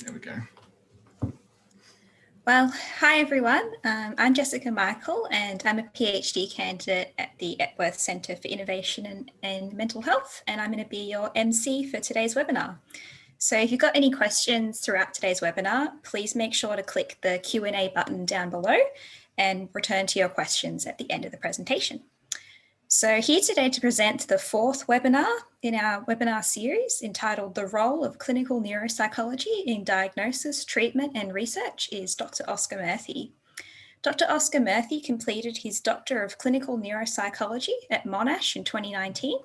There we go. Well, hi everyone. I'm Jessica Michael and I'm a PhD candidate at the Epworth Centre for Innovation and Mental Health, and I'm going to be your MC for today's webinar. So if you've got any questions throughout today's webinar, please make sure to click the Q&A button down below and return to your questions at the end of the presentation. So here today to present the fourth webinar in our webinar series entitled The Role of Clinical Neuropsychology in Diagnosis, Treatment and Research is Dr. Oscar Murthy. Dr. Oscar Murthy completed his Doctor of Clinical Neuropsychology at Monash in 2019.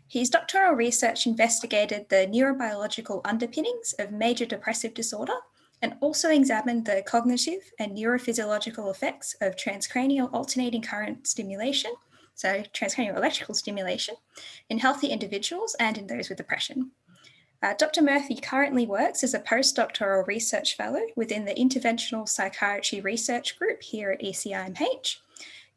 His doctoral research investigated the neurobiological underpinnings of major depressive disorder and also examined the cognitive and neurophysiological effects of transcranial alternating current stimulation, so transcranial electrical stimulation, in healthy individuals and in those with depression. Dr. Murthy currently works as a postdoctoral research fellow within the Interventional Psychiatry Research Group here at ECIMH.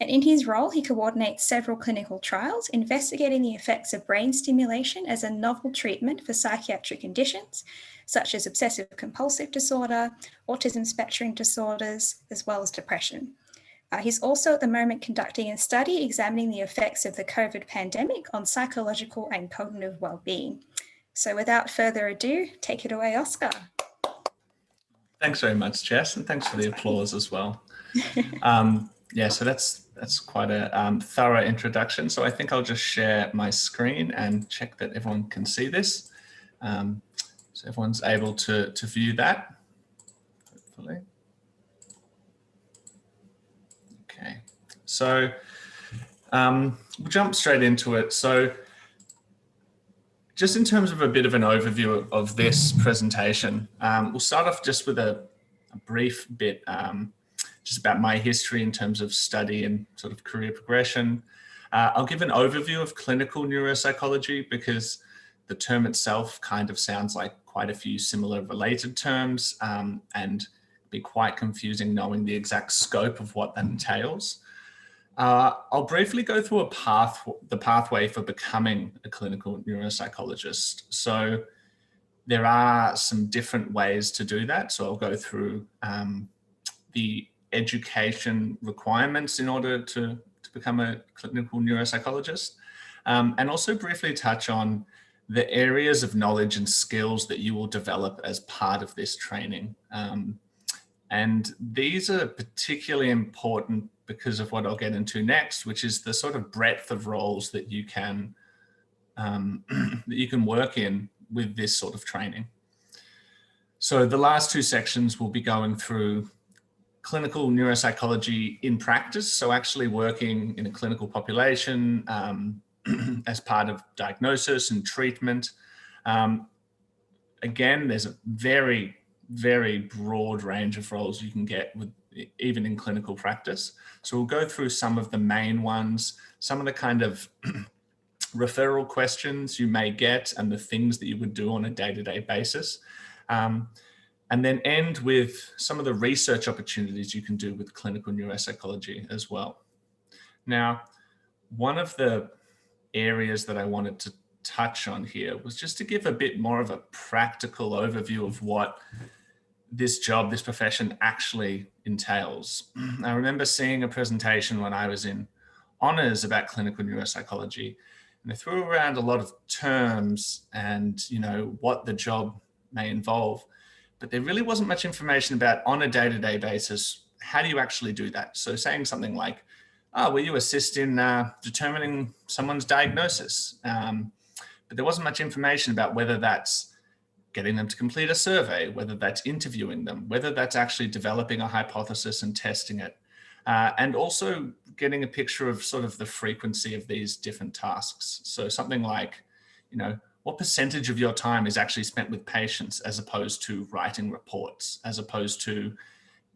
And in his role, he coordinates several clinical trials investigating the effects of brain stimulation as a novel treatment for psychiatric conditions, such as obsessive compulsive disorder, autism spectrum disorders, as well as depression. He's also at the moment conducting a study examining the effects of the COVID pandemic on psychological and cognitive well-being. So without further ado, take it away, Oscar. Thanks very much, Jess, and thanks for the applause as well. Yeah, so that's quite a thorough introduction. So I think I'll just share my screen and check that everyone can see this. So everyone's able to view that, hopefully. Okay, so we'll jump straight into it. So just in terms of a bit of an overview of this presentation, we'll start off just with a brief bit just about my history in terms of study and sort of career progression. I'll give an overview of clinical neuropsychology because the term itself kind of sounds like quite a few similar related terms and be quite confusing knowing the exact scope of what that entails. I'll briefly go through the pathway for becoming a clinical neuropsychologist. So there are some different ways to do that. So I'll go through the education requirements in order to become a clinical neuropsychologist, and also briefly touch on the areas of knowledge and skills that you will develop as part of this training. And these are particularly important because of what I'll get into next, which is the sort of breadth of roles that you can work in with this sort of training. So the last two sections will be going through clinical neuropsychology in practice. So actually working in a clinical population as part of diagnosis and treatment. Again, there's a very, very broad range of roles you can get with even in clinical practice. So we'll go through some of the main ones, some of the kind of referral questions you may get and the things that you would do on a day-to-day basis. And then end with some of the research opportunities you can do with clinical neuropsychology as well. Now, one of the areas that I wanted to touch on here was just to give a bit more of a practical overview of what this job, this profession actually entails. I remember seeing a presentation when I was in honors about clinical neuropsychology, and they threw around a lot of terms and, you know, what the job may involve, but there really wasn't much information about on a day-to-day basis, how do you actually do that? So saying something like, oh, will you assist in determining someone's diagnosis? But there wasn't much information about whether that's getting them to complete a survey, whether that's interviewing them, whether that's actually developing a hypothesis and testing it, and also getting a picture of sort of the frequency of these different tasks. So something like, you know, what percentage of your time is actually spent with patients as opposed to writing reports, as opposed to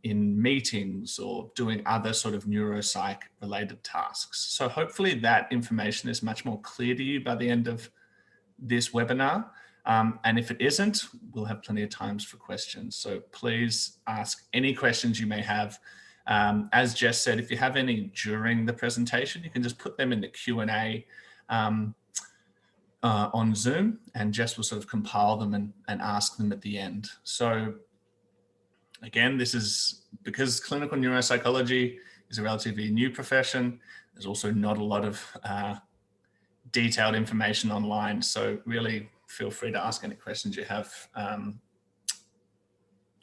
in meetings or doing other sort of neuropsych related tasks. So hopefully that information is much more clear to you by the end of this webinar. And if it isn't, we'll have plenty of times for questions. So please ask any questions you may have. As Jess said, if you have any during the presentation, you can just put them in the Q&A on Zoom, and Jess will sort of compile them and ask them at the end. So again, this is because clinical neuropsychology is a relatively new profession. There's also not a lot of detailed information online. So really feel free to ask any questions you have.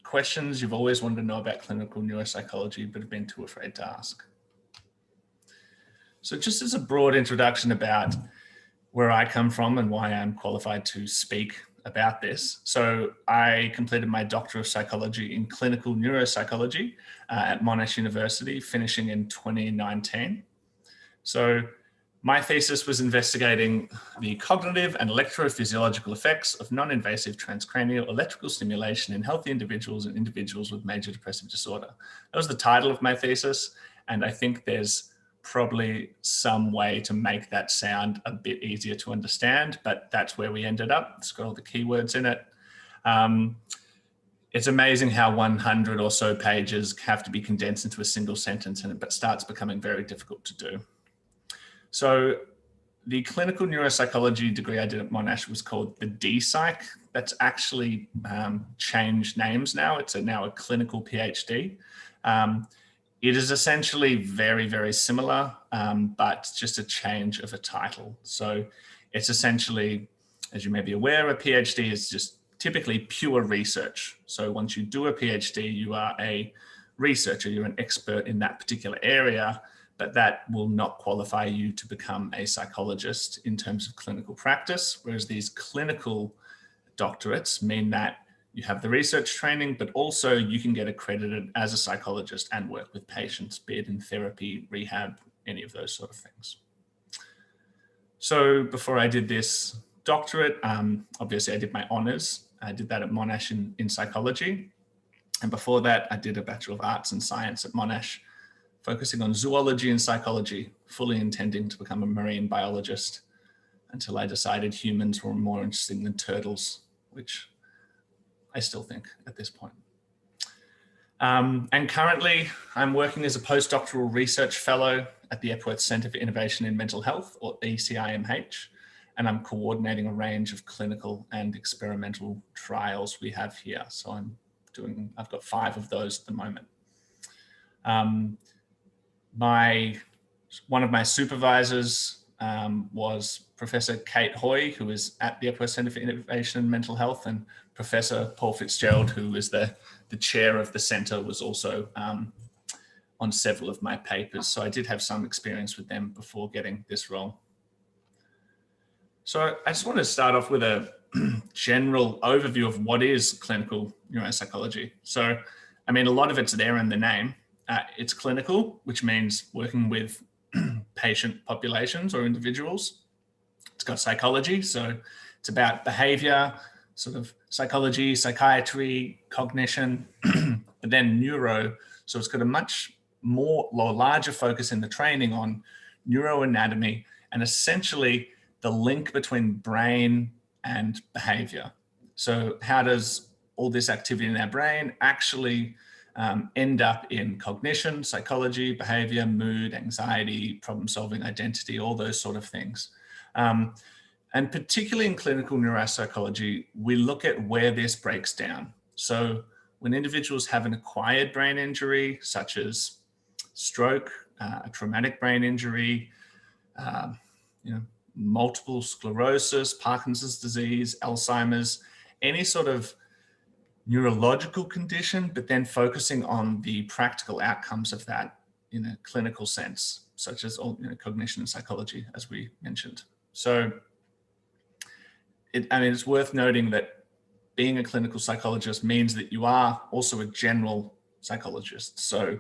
Questions you've always wanted to know about clinical neuropsychology, but have been too afraid to ask. So just as a broad introduction about where I come from and why I'm qualified to speak about this. So I completed my Doctor of Psychology in Clinical Neuropsychology at Monash University, finishing in 2019. So my thesis was investigating the cognitive and electrophysiological effects of non-invasive transcranial electrical stimulation in healthy individuals and individuals with major depressive disorder. That was the title of my thesis, and I think there's probably some way to make that sound a bit easier to understand, but that's where we ended up. It's got all the keywords in it. It's amazing how 100 or so pages have to be condensed into a single sentence, and it starts becoming very difficult to do. So the clinical neuropsychology degree I did at Monash was called the DPsych. That's actually changed names now. It's now a clinical PhD. It is essentially very, very similar, but just a change of a title. So it's essentially, as you may be aware, a PhD is just typically pure research. So once you do a PhD, you are a researcher, you're an expert in that particular area, but that will not qualify you to become a psychologist in terms of clinical practice, whereas these clinical doctorates mean that you have the research training, but also you can get accredited as a psychologist and work with patients, be it in therapy, rehab, any of those sort of things. So before I did this doctorate, obviously I did my honors. I did that at Monash in psychology. And before that, I did a Bachelor of Arts and Science at Monash, focusing on zoology and psychology, fully intending to become a marine biologist until I decided humans were more interesting than turtles, which I still think at this point. And currently I'm working as a postdoctoral research fellow at the Epworth Centre for Innovation in Mental Health, or ECIMH, and I'm coordinating a range of clinical and experimental trials we have here. So I've got 5 of those at the moment. One of my supervisors was Professor Kate Hoy, who is at the Epworth Centre for Innovation in Mental Health, and Professor Paul Fitzgerald, who is the chair of the centre, was also on several of my papers. So I did have some experience with them before getting this role. So I just want to start off with a general overview of what is clinical neuropsychology. So, I mean, a lot of it's there in the name. It's clinical, which means working with patient populations or individuals. It's got psychology, so it's about behavior, sort of psychology, psychiatry, cognition, but then neuro. So it's got a much more or larger focus in the training on neuroanatomy and essentially the link between brain and behavior. So how does all this activity in our brain actually end up in cognition, psychology, behavior, mood, anxiety, problem solving, identity, all those sort of things. And particularly in clinical neuropsychology, we look at where this breaks down. So when individuals have an acquired brain injury, such as stroke, a traumatic brain injury, multiple sclerosis, Parkinson's disease, Alzheimer's, any sort of neurological condition, but then focusing on the practical outcomes of that in a clinical sense, such as cognition and psychology, as we mentioned. So it's worth noting that being a clinical psychologist means that you are also a general psychologist. So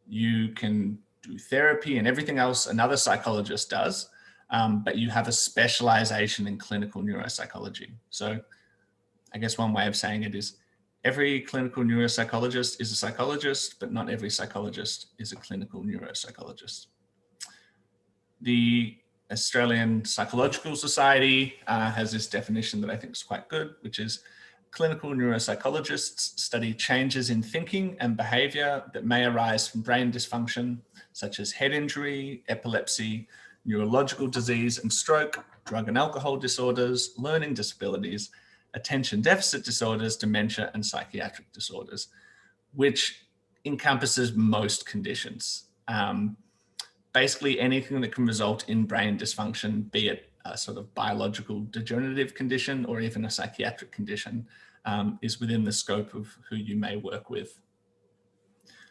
you can do therapy and everything else another psychologist does, but you have a specialization in clinical neuropsychology. So I guess one way of saying it is every clinical neuropsychologist is a psychologist, but not every psychologist is a clinical neuropsychologist. The Australian Psychological Society has this definition that I think is quite good, which is clinical neuropsychologists study changes in thinking and behavior that may arise from brain dysfunction, such as head injury, epilepsy, neurological disease, and stroke, drug and alcohol disorders, learning disabilities, attention deficit disorders, dementia, and psychiatric disorders, which encompasses most conditions. Basically anything that can result in brain dysfunction, be it a sort of biological degenerative condition or even a psychiatric condition, is within the scope of who you may work with.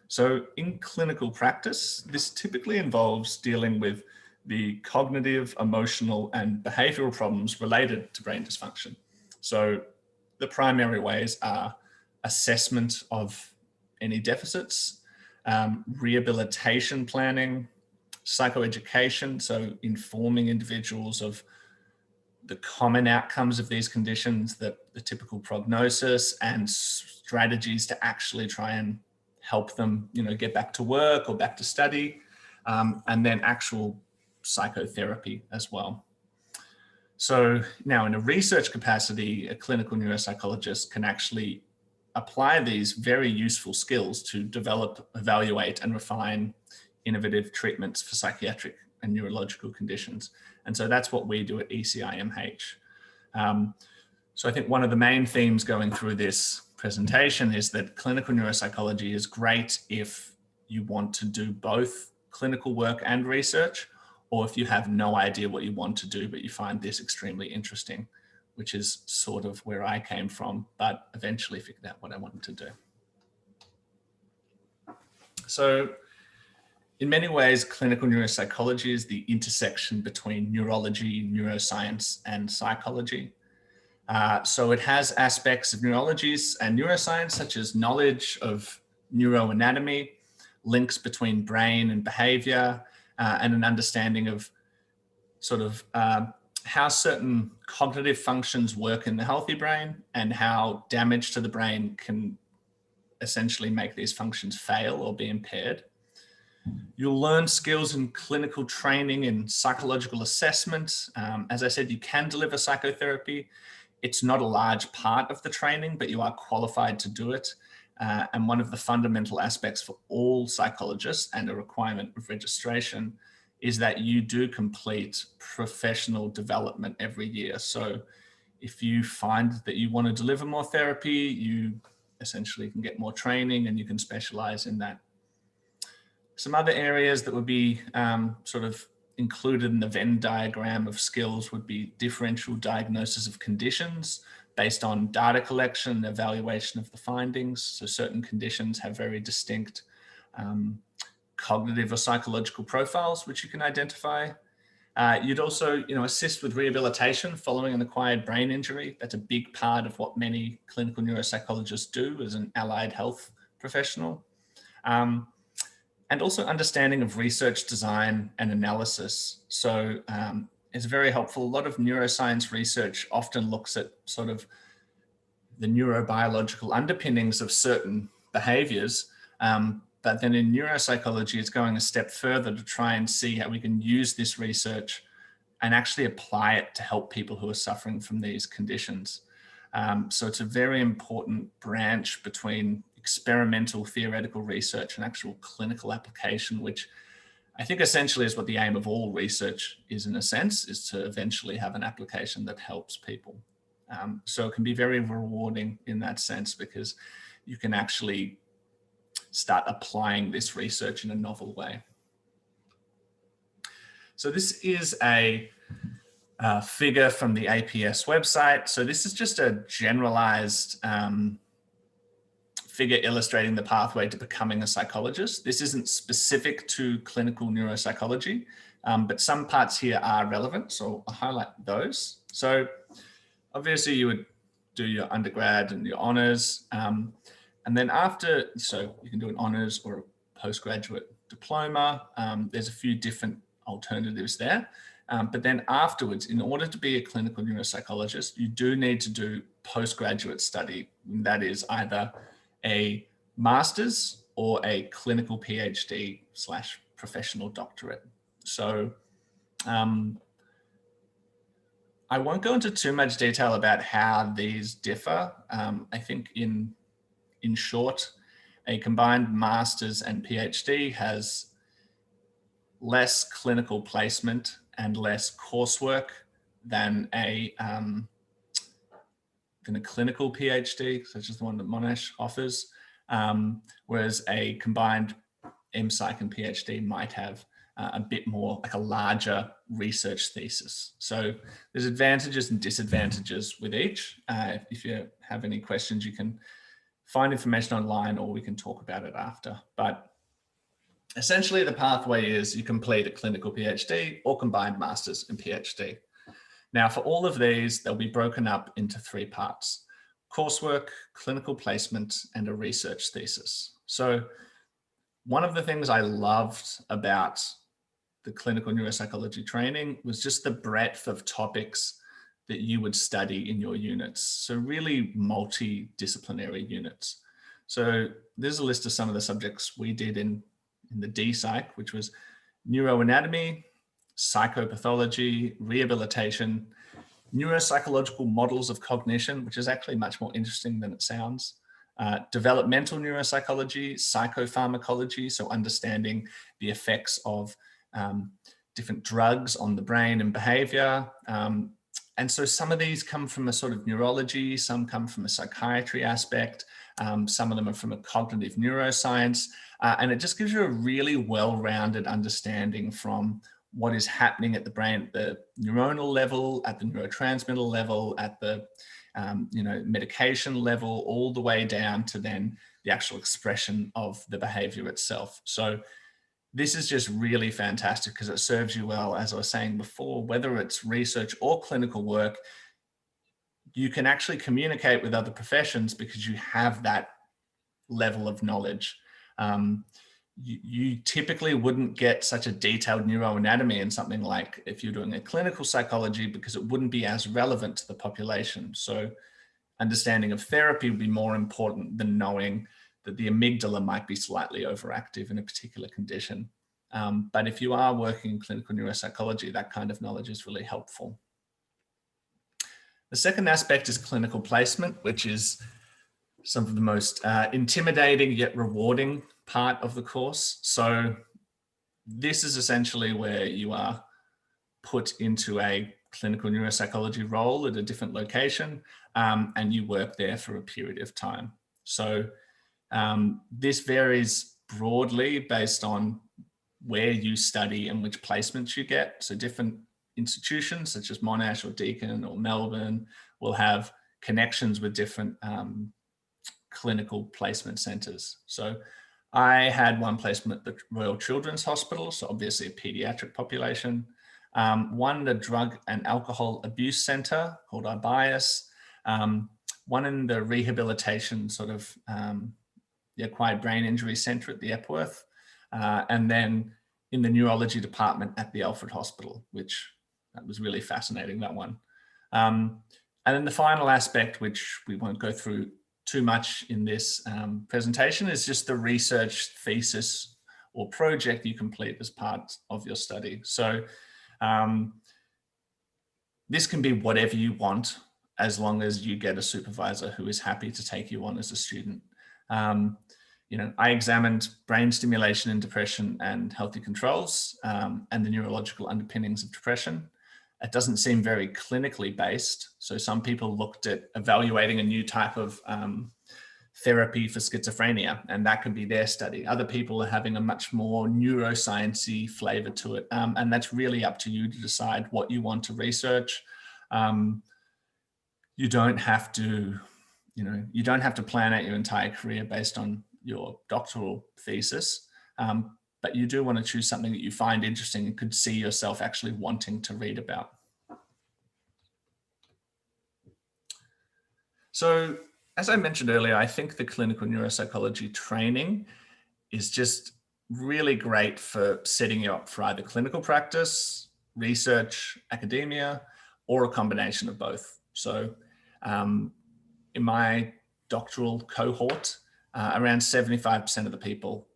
So in clinical practice, this typically involves dealing with the cognitive, emotional, and behavioral problems related to brain dysfunction. So the primary ways are assessment of any deficits, rehabilitation planning, psychoeducation, so informing individuals of the common outcomes of these conditions, the typical prognosis, and strategies to actually try and help them, get back to work or back to study, and then actual psychotherapy as well. So now in a research capacity, a clinical neuropsychologist can actually apply these very useful skills to develop, evaluate, and refine innovative treatments for psychiatric and neurological conditions. And so that's what we do at ECIMH. So I think one of the main themes going through this presentation is that clinical neuropsychology is great if you want to do both clinical work and research, or if you have no idea what you want to do, but you find this extremely interesting, which is sort of where I came from, but eventually figured out what I wanted to do. So in many ways, clinical neuropsychology is the intersection between neurology, neuroscience, and psychology. So it has aspects of neurologies and neuroscience, such as knowledge of neuroanatomy, links between brain and behavior, and an understanding of sort of how certain cognitive functions work in the healthy brain and how damage to the brain can essentially make these functions fail or be impaired. You'll learn skills in clinical training and psychological assessment. As I said, you can deliver psychotherapy. It's not a large part of the training, but you are qualified to do it. And one of the fundamental aspects for all psychologists and a requirement of registration is that you do complete professional development every year. So if you find that you want to deliver more therapy, you essentially can get more training and you can specialize in that. Some other areas that would be sort of included in the Venn diagram of skills would be differential diagnosis of conditions based on data collection and evaluation of the findings. So certain conditions have very distinct cognitive or psychological profiles, which you can identify. You'd also, assist with rehabilitation following an acquired brain injury. That's a big part of what many clinical neuropsychologists do as an allied health professional. And also understanding of research design and analysis. So it's very helpful. A lot of neuroscience research often looks at sort of the neurobiological underpinnings of certain behaviors. But then in neuropsychology, it's going a step further to try and see how we can use this research and actually apply it to help people who are suffering from these conditions. So it's a very important branch between experimental theoretical research and actual clinical application, which I think essentially is what the aim of all research is, in a sense, is to eventually have an application that helps people. So it can be very rewarding in that sense because you can actually start applying this research in a novel way. So this is a figure from the APS website. So this is just a generalized figure illustrating the pathway to becoming a psychologist. This isn't specific to clinical neuropsychology, but some parts here are relevant, so I'll highlight those. So obviously you would do your undergrad and your honors, and then after, so you can do an honors or a postgraduate diploma. There's a few different alternatives there, but then afterwards, in order to be a clinical neuropsychologist, you do need to do postgraduate study. That is either a master's or a clinical PhD / professional doctorate. So I won't go into too much detail about how these differ. I think in short, a combined master's and PhD has less clinical placement and less coursework than a clinical PhD, such as the one that Monash offers, whereas a combined MPsych and PhD might have a bit more, like a larger research thesis. So there's advantages and disadvantages with each. If you have any questions, you can find information online, or we can talk about it after. But essentially the pathway is you complete a clinical PhD or combined masters and PhD. Now for all of these, they'll be broken up into 3 parts: coursework, clinical placement, and a research thesis. So one of the things I loved about the clinical neuropsychology training was just the breadth of topics that you would study in your units. So really multidisciplinary units. So there's a list of some of the subjects we did in the DPsych, which was neuroanatomy, psychopathology, rehabilitation, neuropsychological models of cognition, which is actually much more interesting than it sounds, developmental neuropsychology, psychopharmacology, so understanding the effects of different drugs on the brain and behavior. And so some of these come from a sort of neurology, some come from a psychiatry aspect, some of them are from a cognitive neuroscience, and it just gives you a really well-rounded understanding from what is happening at the brain, at the neuronal level, at the neurotransmitter level, at the medication level, all the way down to then the actual expression of the behavior itself. So this is just really fantastic because it serves you well, as I was saying before, whether it's research or clinical work, you can actually communicate with other professions because you have that level of knowledge. You typically wouldn't get such a detailed neuroanatomy in something like if you're doing a clinical psychology, because it wouldn't be as relevant to the population. So understanding of therapy would be more important than knowing that the amygdala might be slightly overactive in a particular condition. But if you are working in clinical neuropsychology, that kind of knowledge is really helpful. The second aspect is clinical placement, which is some of the most intimidating yet rewarding part of the course. So this is essentially where you are put into a clinical neuropsychology role at a different location, and you work there for a period of time. So this varies broadly based on where you study and which placements you get. So different institutions such as Monash or Deakin or Melbourne will have connections with different clinical placement centres. So I had one placement at the Royal Children's Hospital, so obviously a paediatric population. One, the Drug and Alcohol Abuse Centre called IBIAS. One in the rehabilitation sort of the Acquired Brain Injury Centre at the Epworth. And then in the neurology department at the Alfred Hospital, which that was really fascinating, that one. And then the final aspect, which we won't go through too much in this presentation, is just the research thesis or project you complete as part of your study. So this can be whatever you want, as long as you get a supervisor who is happy to take you on as a student. I examined brain stimulation in depression and healthy controls and the neurological underpinnings of depression. It doesn't seem very clinically based. So some people looked at evaluating a new type of therapy for schizophrenia, and that could be their study. Other people are having a much more neuroscience-y flavor to it. And that's really up to you to decide what you want to research. You don't have to, you don't have to plan out your entire career based on your doctoral thesis, but you do want to choose something that you find interesting and could see yourself actually wanting to read about. So as I mentioned earlier, I think the clinical neuropsychology training is just really great for setting you up for either clinical practice, research, academia, or a combination of both. So in my doctoral cohort, around 75% of the people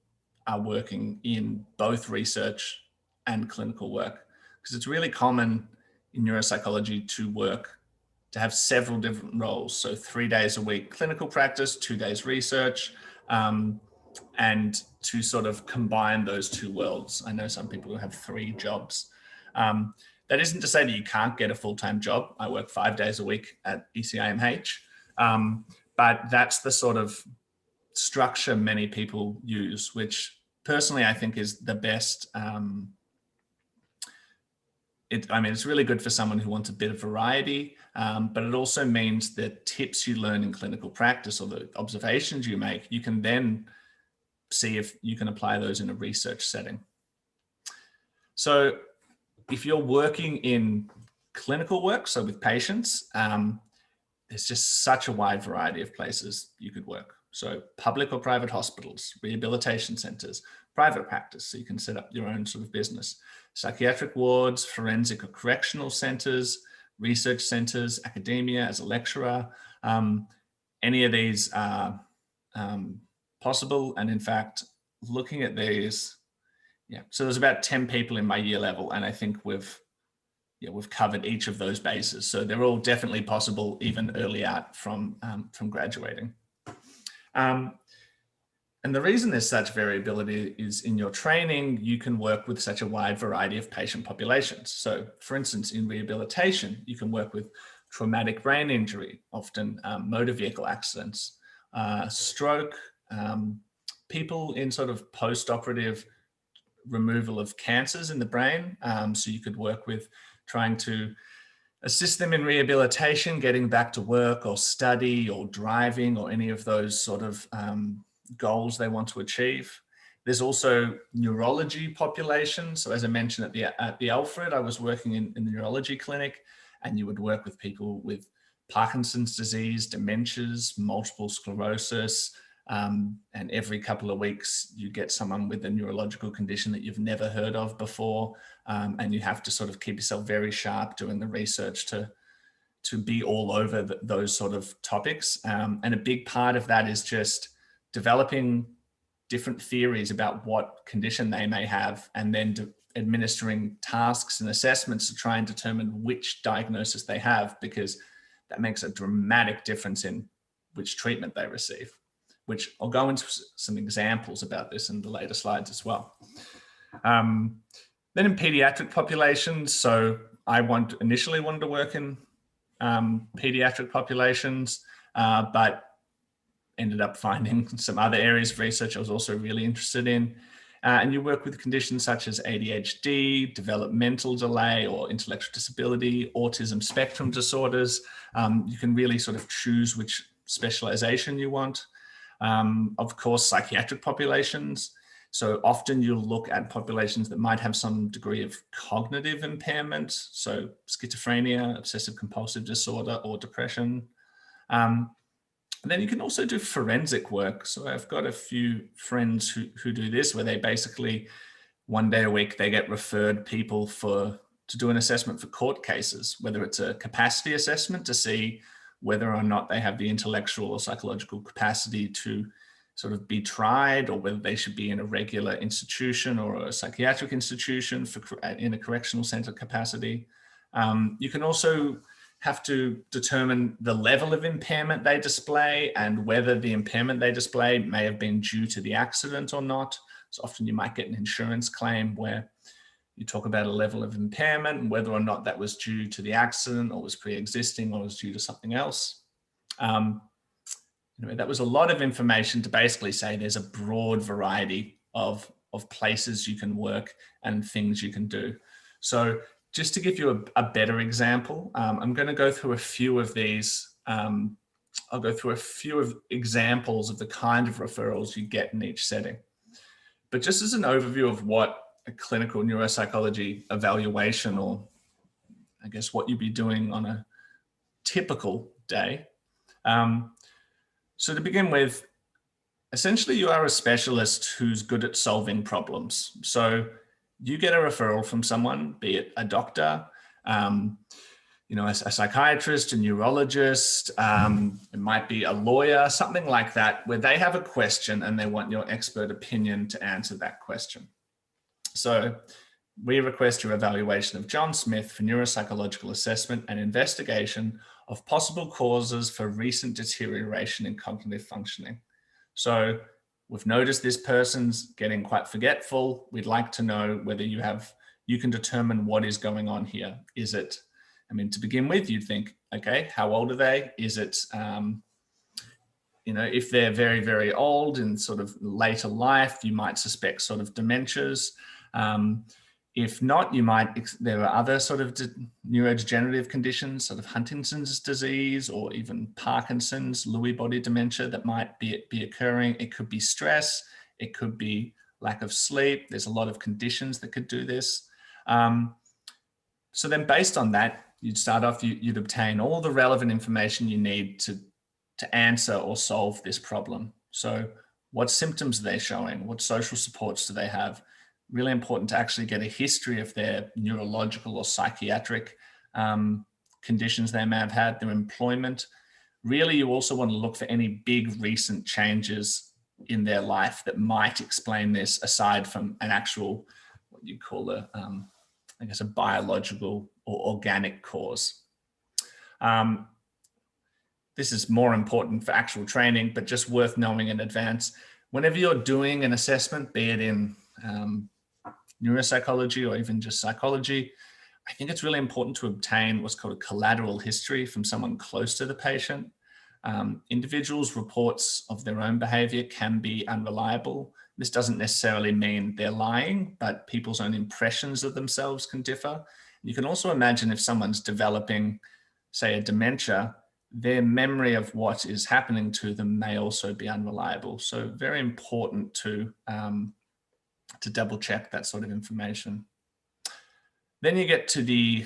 are working in both research and clinical work, because it's really common in neuropsychology to have several different roles. So 3 days a week clinical practice, 2 days research, and to sort of combine those two worlds. I know some people who have 3 jobs. That isn't to say that you can't get a full-time job. I work 5 days a week at ECIMH, but that's the sort of structure many people use, which personally I think is the best. It's really good for someone who wants a bit of variety, but it also means that tips you learn in clinical practice or the observations you make, you can then see if you can apply those in a research setting. So if you're working in clinical work, so with patients, there's just such a wide variety of places you could work. So public or private hospitals, rehabilitation centers, private practice, so you can set up your own sort of business, psychiatric wards, forensic or correctional centers, research centers, academia as a lecturer. Any of these are possible. And in fact, looking at these, so there's about 10 people in my year level, and I think we've covered each of those bases. So they're all definitely possible even early out from graduating. And the reason there's such variability is in your training, you can work with such a wide variety of patient populations. So for instance, in rehabilitation, you can work with traumatic brain injury, often motor vehicle accidents, stroke, people in sort of post-operative removal of cancers in the brain. So you could work with trying to assist them in rehabilitation, getting back to work or study or driving or any of those sort of goals they want to achieve. There's also neurology populations. So as I mentioned at the Alfred, I was working in the neurology clinic, and you would work with people with Parkinson's disease, dementias, multiple sclerosis, and every couple of weeks you get someone with a neurological condition that you've never heard of before, and you have to sort of keep yourself very sharp doing the research to be all over those sort of topics. And a big part of that is just developing different theories about what condition they may have, and then administering tasks and assessments to try and determine which diagnosis they have, because that makes a dramatic difference in which treatment they receive, which I'll go into some examples about this in the later slides as well. Then in pediatric populations, so I initially wanted to work in pediatric populations, but ended up finding some other areas of research I was also really interested in. And you work with conditions such as ADHD, developmental delay or intellectual disability, autism spectrum disorders. You can really sort of choose which specialization you want. Of course, psychiatric populations. So often you'll look at populations that might have some degree of cognitive impairment, so schizophrenia, obsessive compulsive disorder, or depression. And then you can also do forensic work. So I've got a few friends who do this, where they basically 1 day a week, they get referred people to do an assessment for court cases, whether it's a capacity assessment to see whether or not they have the intellectual or psychological capacity to sort of be tried, or whether they should be in a regular institution or a psychiatric institution in a correctional center capacity. You can also have to determine the level of impairment they display and whether the impairment they display may have been due to the accident or not. So often you might get an insurance claim where you talk about a level of impairment and whether or not that was due to the accident or was pre-existing or was due to something else. Anyway, that was a lot of information to basically say there's a broad variety of places you can work and things you can do. So just to give you a better example, I'm going to go through a few of these. I'll go through a few of examples of the kind of referrals you get in each setting. But just as an overview of what a clinical neuropsychology evaluation, or I guess what you'd be doing on a typical day. So to begin with, essentially you are a specialist who's good at solving problems. So you get a referral from someone, be it a doctor, a psychiatrist, a neurologist, it might be a lawyer, something like that, where they have a question and they want your expert opinion to answer that question. So we request your evaluation of John Smith for neuropsychological assessment and investigation of possible causes for recent deterioration in cognitive functioning. So we've noticed this person's getting quite forgetful. We'd like to know whether you have you can determine what is going on here. Is it, I mean, to begin with, you'd think, okay, how old are they? Is it, you know, if they're very, very old in sort of later life, you might suspect sort of dementias. If not, there are other sort of neurodegenerative conditions, sort of Huntington's disease, or even Parkinson's, Lewy body dementia that might be occurring. It could be stress. It could be lack of sleep. There's a lot of conditions that could do this. So then based on that, you'd start off, you'd obtain all the relevant information you need to answer or solve this problem. So what symptoms are they showing? What social supports do they have? Really important to actually get a history of their neurological or psychiatric conditions they may have had, their employment. Really, you also want to look for any big recent changes in their life that might explain this, aside from an actual, what you call I guess, a biological or organic cause. This is more important for actual training, but just worth knowing in advance. Whenever you're doing an assessment, be it in neuropsychology or even just psychology, I think it's really important to obtain what's called a collateral history from someone close to the patient. Individuals' reports of their own behavior can be unreliable. This doesn't necessarily mean they're lying, but people's own impressions of themselves can differ. You can also imagine if someone's developing, say, a dementia, their memory of what is happening to them may also be unreliable. So very important to double check that sort of information. Then you get to the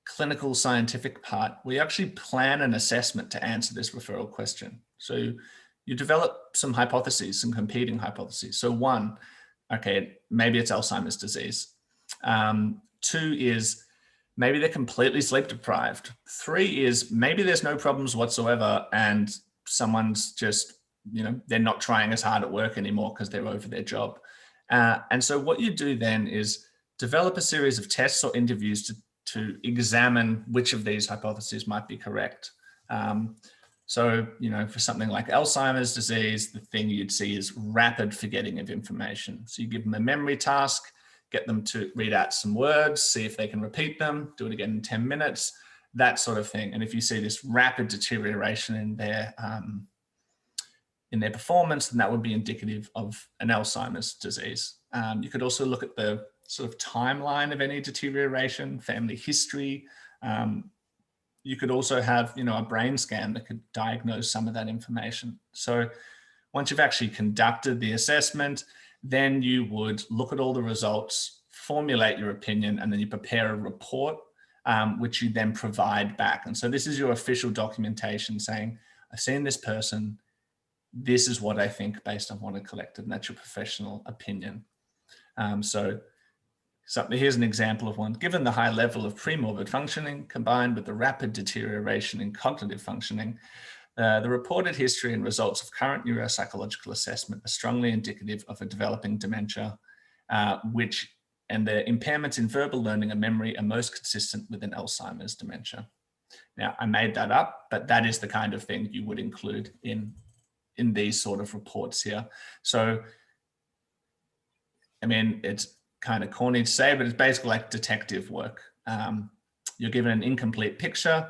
clinical scientific part. We actually plan an assessment to answer this referral question. So you develop some hypotheses, some competing hypotheses. So one, okay, maybe it's Alzheimer's disease. Two is maybe they're completely sleep deprived. Three is maybe there's no problems whatsoever and someone's just, you know, they're not trying as hard at work anymore because they're over their job. And so what you do then is develop a series of tests or interviews to examine which of these hypotheses might be correct. So, you know, for something like Alzheimer's disease, the thing you'd see is rapid forgetting of information. So you give them a memory task, get them to read out some words, see if they can repeat them, do it again in 10 minutes, that sort of thing. And if you see this rapid deterioration in their performance, then that would be indicative of an Alzheimer's disease. You could also look at the sort of timeline of any deterioration, family history. You could also have, you know, a brain scan that could diagnose some of that information. So once you've actually conducted the assessment, then you would look at all the results, formulate your opinion, and then you prepare a report, which you then provide back. And so this is your official documentation saying, I've seen this person, this is what I think based on what I collected, and that's your professional opinion. Here's an example of one. Given the high level of premorbid functioning combined with the rapid deterioration in cognitive functioning, the reported history and results of current neuropsychological assessment are strongly indicative of a developing dementia, and the impairments in verbal learning and memory are most consistent with an Alzheimer's dementia. Now, I made that up, but that is the kind of thing you would include in these sort of reports here. So, I mean, it's kind of corny to say, but it's basically like detective work. You're given an incomplete picture,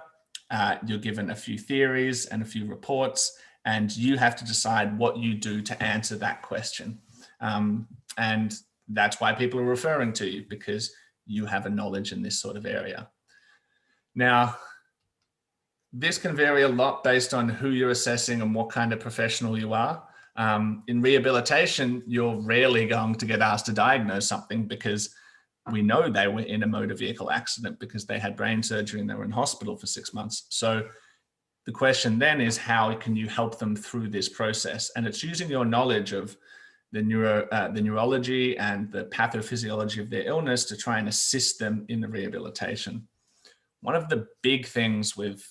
you're given a few theories and a few reports, and you have to decide what you do to answer that question. And that's why people are referring to you, because you have a knowledge in this sort of area. Now, this can vary a lot based on who you're assessing and what kind of professional you are. In rehabilitation, you're rarely going to get asked to diagnose something because we know they were in a motor vehicle accident because they had brain surgery and they were in hospital for 6 months. So the question then is, how can you help them through this process? And it's using your knowledge of the neurology and the pathophysiology of their illness to try and assist them in the rehabilitation. One of the big things with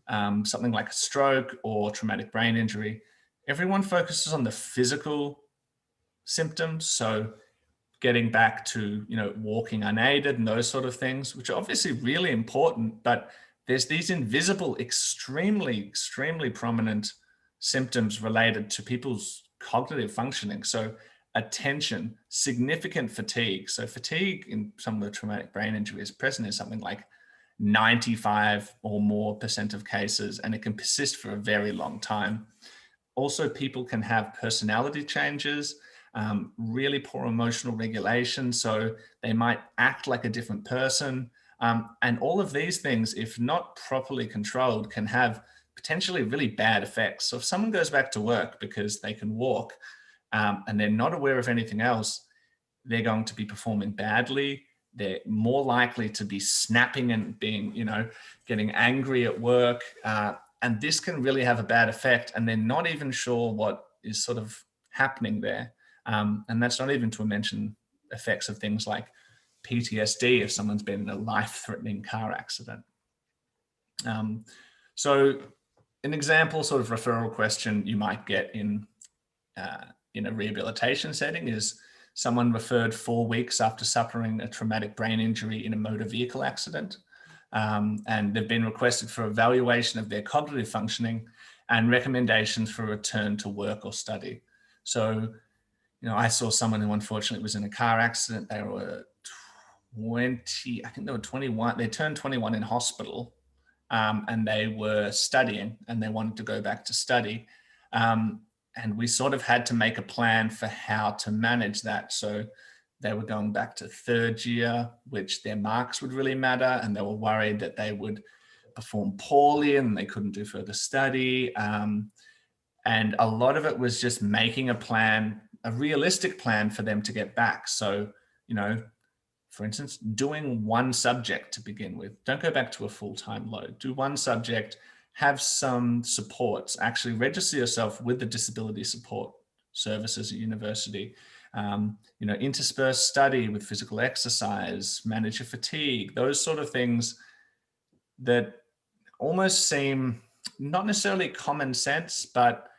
something like a stroke or traumatic brain injury, everyone focuses on the physical symptoms. So getting back to, you know, walking unaided and those sort of things, which are obviously really important, but there's these invisible, extremely prominent symptoms related to people's cognitive functioning. So attention, significant fatigue. So fatigue in some of the traumatic brain injury is present in something like 95 or more % of cases, and it can persist for a very long time. Also, people can have personality changes, really poor emotional regulation, so they might act like a different person. And all of these things, if not properly controlled, can have potentially really bad effects. So if someone goes back to work because they can walk and they're not aware of anything else, they're going to be performing badly. They're more likely to be snapping and being, getting angry at work. And this can really have a bad effect. And they're not even sure what is sort of happening there. And that's not even to mention effects of things like PTSD if someone's been in a life-threatening car accident. So an example sort of referral question you might get in a rehabilitation setting is someone referred 4 weeks after suffering a traumatic brain injury in a motor vehicle accident. And they've been requested for evaluation of their cognitive functioning and recommendations for return to work or study. So, I saw someone who unfortunately was in a car accident. They were 20, I think they were 21. They turned 21 in hospital, and they were studying and they wanted to go back to study. And we sort of had to make a plan for how to manage that. So they were going back to third year, which their marks would really matter. And they were worried that they would perform poorly and they couldn't do further study. And a lot of it was just making a plan, a realistic plan for them to get back. So, for instance, doing one subject to begin with. Don't go back to a full-time load. Do one subject, have some supports, actually register yourself with the disability support services at university, intersperse study with physical exercise, manage your fatigue, those sort of things that almost seem not necessarily common sense, but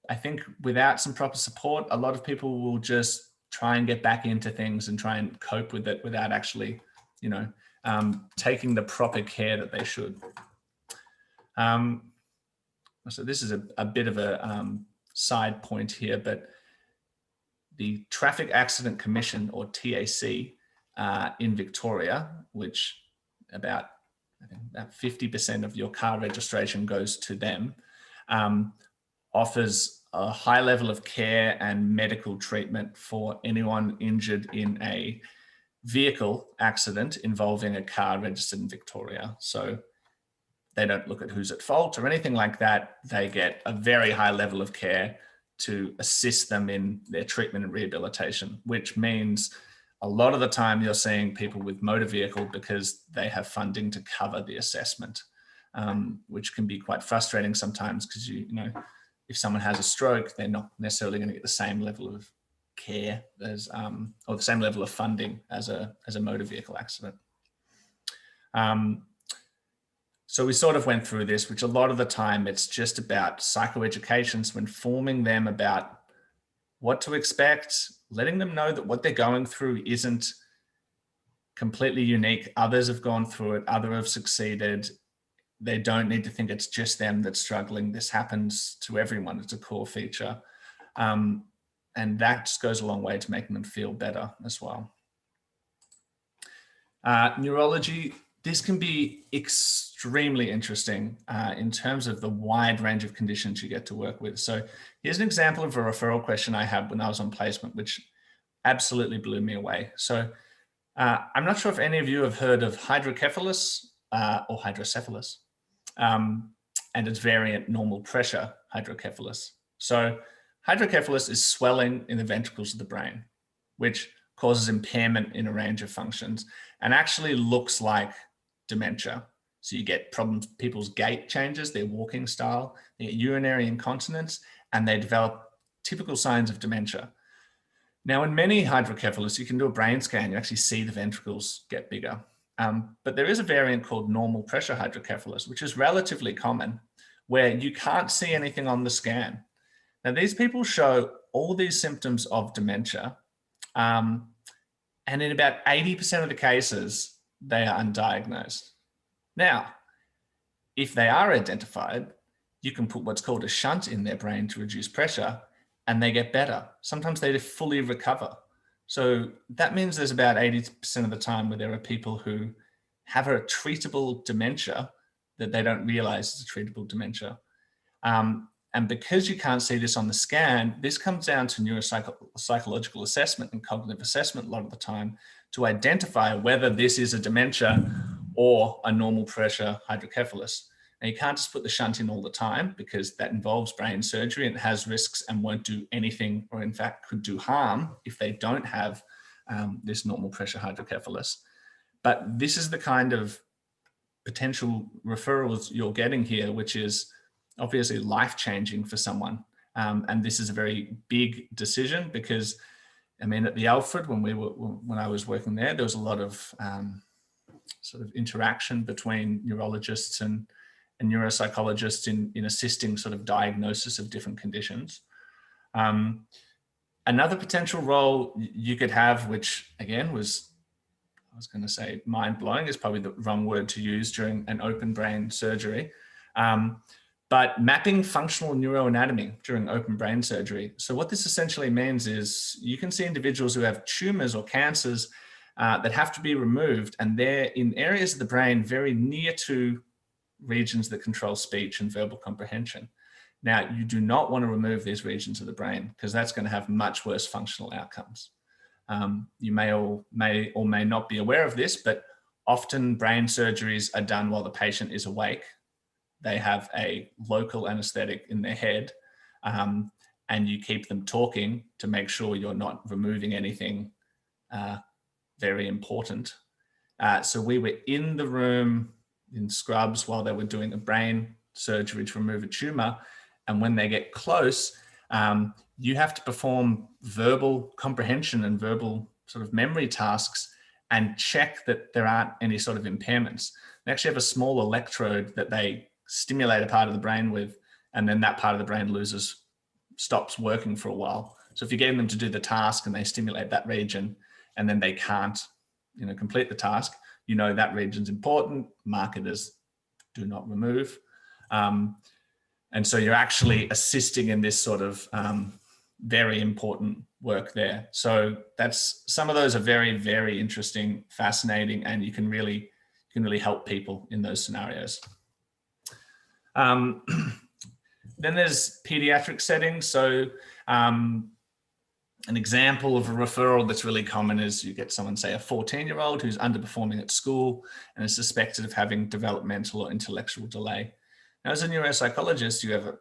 I think without some proper support, a lot of people will just try and get back into things and try and cope with it without actually, taking the proper care that they should. So this is a bit of a side point here, but the Traffic Accident Commission, or TAC, in Victoria, which about 50% of your car registration goes to them, offers a high level of care and medical treatment for anyone injured in a vehicle accident involving a car registered in Victoria. So they don't look at who's at fault or anything like that. They get a very high level of care to assist them in their treatment and rehabilitation, which means a lot of the time you're seeing people with motor vehicle because they have funding to cover the assessment, which can be quite frustrating sometimes because if someone has a stroke, they're not necessarily going to get the same level of care as, or the same level of funding as a motor vehicle accident. So we sort of went through this, which a lot of the time it's just about psychoeducation, so informing them about what to expect, letting them know that what they're going through isn't completely unique. Others have gone through it, others have succeeded. They don't need to think it's just them that's struggling. This happens to everyone. It's a core feature. And that just goes a long way to making them feel better as well. Neurology, this can be extremely interesting in terms of the wide range of conditions you get to work with. So here's an example of a referral question I had when I was on placement, which absolutely blew me away. So I'm not sure if any of you have heard of hydrocephalus or hydrocephalus, and its variant normal pressure hydrocephalus. So hydrocephalus is swelling in the ventricles of the brain, which causes impairment in a range of functions and actually looks like dementia. So you get problems, people's gait changes, their walking style, they get urinary incontinence, and they develop typical signs of dementia. Now, in many hydrocephalus, you can do a brain scan, you actually see the ventricles get bigger. But there is a variant called normal pressure hydrocephalus, which is relatively common, where you can't see anything on the scan. Now, these people show all these symptoms of dementia, and in about 80% of the cases, they are undiagnosed. Now, if they are identified, you can put what's called a shunt in their brain to reduce pressure, and they get better. Sometimes they fully recover. So that means there's about 80% of the time where there are people who have a treatable dementia that they don't realize is a treatable dementia. And because you can't see this on the scan, this comes down to neuropsychological assessment and cognitive assessment a lot of the time to identify whether this is a dementia or a normal pressure hydrocephalus. Now, you can't just put the shunt in all the time because that involves brain surgery and it has risks and won't do anything, or in fact could do harm if they don't have this normal pressure hydrocephalus. But this is the kind of potential referrals you're getting here, which is obviously life-changing for someone. And this is a very big decision because, I mean, at the Alfred, when I was working there was a lot of sort of interaction between neurologists and neuropsychologists in assisting sort of diagnosis of different conditions. Another potential role you could have, which again was, I was going to say mind-blowing is probably the wrong word to use during an open brain surgery, but mapping functional neuroanatomy during open brain surgery. So what this essentially means is you can see individuals who have tumors or cancers that have to be removed, and they're in areas of the brain very near to regions that control speech and verbal comprehension. Now, you do not want to remove these regions of the brain because that's going to have much worse functional outcomes. You may or may not be aware of this, but often brain surgeries are done while the patient is awake. They have a local anesthetic in their head, and you keep them talking to make sure you're not removing anything very important. So we were in the room in scrubs while they were doing a brain surgery to remove a tumor. And when they get close, you have to perform verbal comprehension and verbal sort of memory tasks and check that there aren't any sort of impairments. They actually have a small electrode that they stimulate a part of the brain with, and then that part of the brain stops working for a while. So if you're getting them to do the task and they stimulate that region and then they can't, complete the task, that region's important, mark it as do not remove. And so you're actually assisting in this sort of very important work there. So some of those are very, very interesting, fascinating, and you can really help people in those scenarios. Then there's pediatric settings. So an example of a referral that's really common is you get someone, say a 14-year-old who's underperforming at school and is suspected of having developmental or intellectual delay. Now, as a neuropsychologist, you have a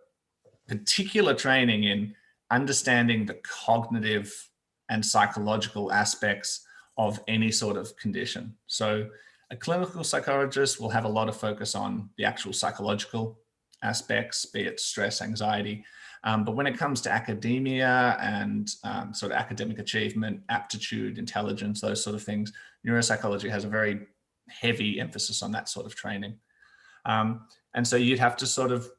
particular training in understanding the cognitive and psychological aspects of any sort of condition. So a clinical psychologist will have a lot of focus on the actual psychological aspects, be it stress, anxiety. But when it comes to academia and sort of academic achievement, aptitude, intelligence, those sort of things, neuropsychology has a very heavy emphasis on that sort of training. And so you'd have to sort of,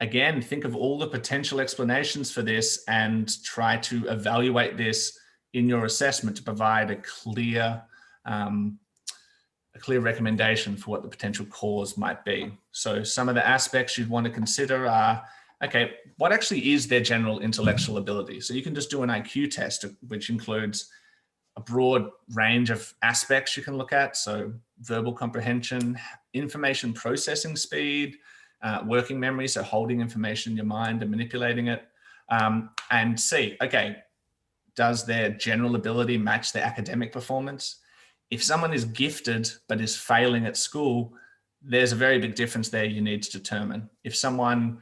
again, think of all the potential explanations for this and try to evaluate this in your assessment to provide a clear recommendation for what the potential cause might be. So some of the aspects you'd want to consider are, okay, what actually is their general intellectual ability? So you can just do an IQ test, which includes a broad range of aspects you can look at. So verbal comprehension, information processing speed, working memory, so holding information in your mind and manipulating it, and see, okay, does their general ability match their academic performance? If someone is gifted but is failing at school, there's a very big difference there you need to determine. If someone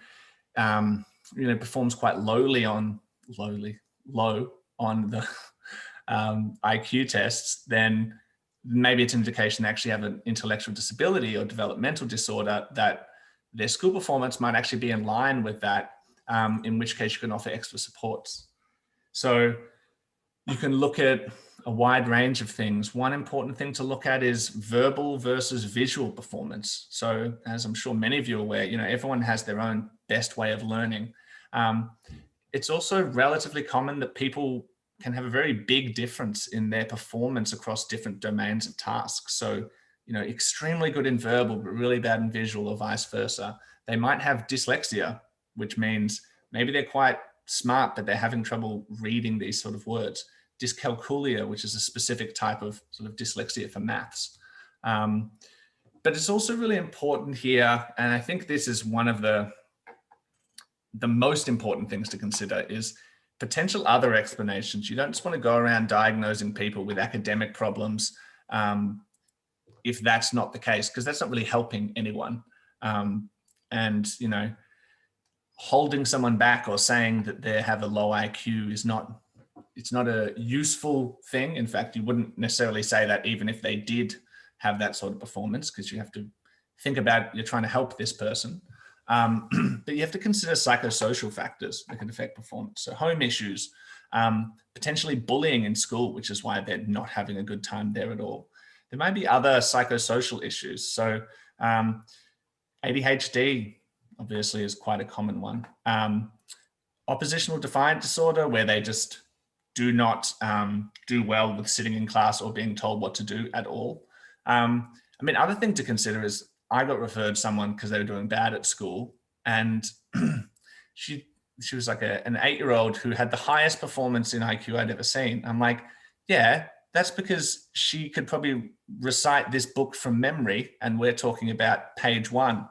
performs quite low on the IQ tests, then maybe it's an indication they actually have an intellectual disability or developmental disorder, that their school performance might actually be in line with that, in which case you can offer extra supports. So you can look at a wide range of things. One important thing to look at is verbal versus visual performance. So as I'm sure many of you are aware, everyone has their own best way of learning. It's also relatively common that people can have a very big difference in their performance across different domains of tasks. So, extremely good in verbal, but really bad in visual, or vice versa. They might have dyslexia, which means maybe they're quite smart, but they're having trouble reading these sort of words. Dyscalculia, which is a specific type of sort of dyslexia for maths. But it's also really important here, and I think this is one of the most important things to consider, is potential other explanations. You don't just want to go around diagnosing people with academic problems if that's not the case, because that's not really helping anyone. And, you know, holding someone back or saying that they have a low IQ is not, it's not a useful thing. In fact, you wouldn't necessarily say that even if they did have that sort of performance, because you have to think about, you're trying to help this person. But you have to consider psychosocial factors that can affect performance. So home issues, potentially bullying in school, which is why they're not having a good time there at all. There might be other psychosocial issues. So ADHD obviously is quite a common one. Oppositional defiant disorder, where they just do not do well with sitting in class or being told what to do at all. I mean, other thing to consider is I got referred someone because they were doing bad at school, and she was like an 8-year-old who had the highest performance in IQ I'd ever seen. I'm like, yeah, that's because she could probably recite this book from memory, and we're talking about page 1.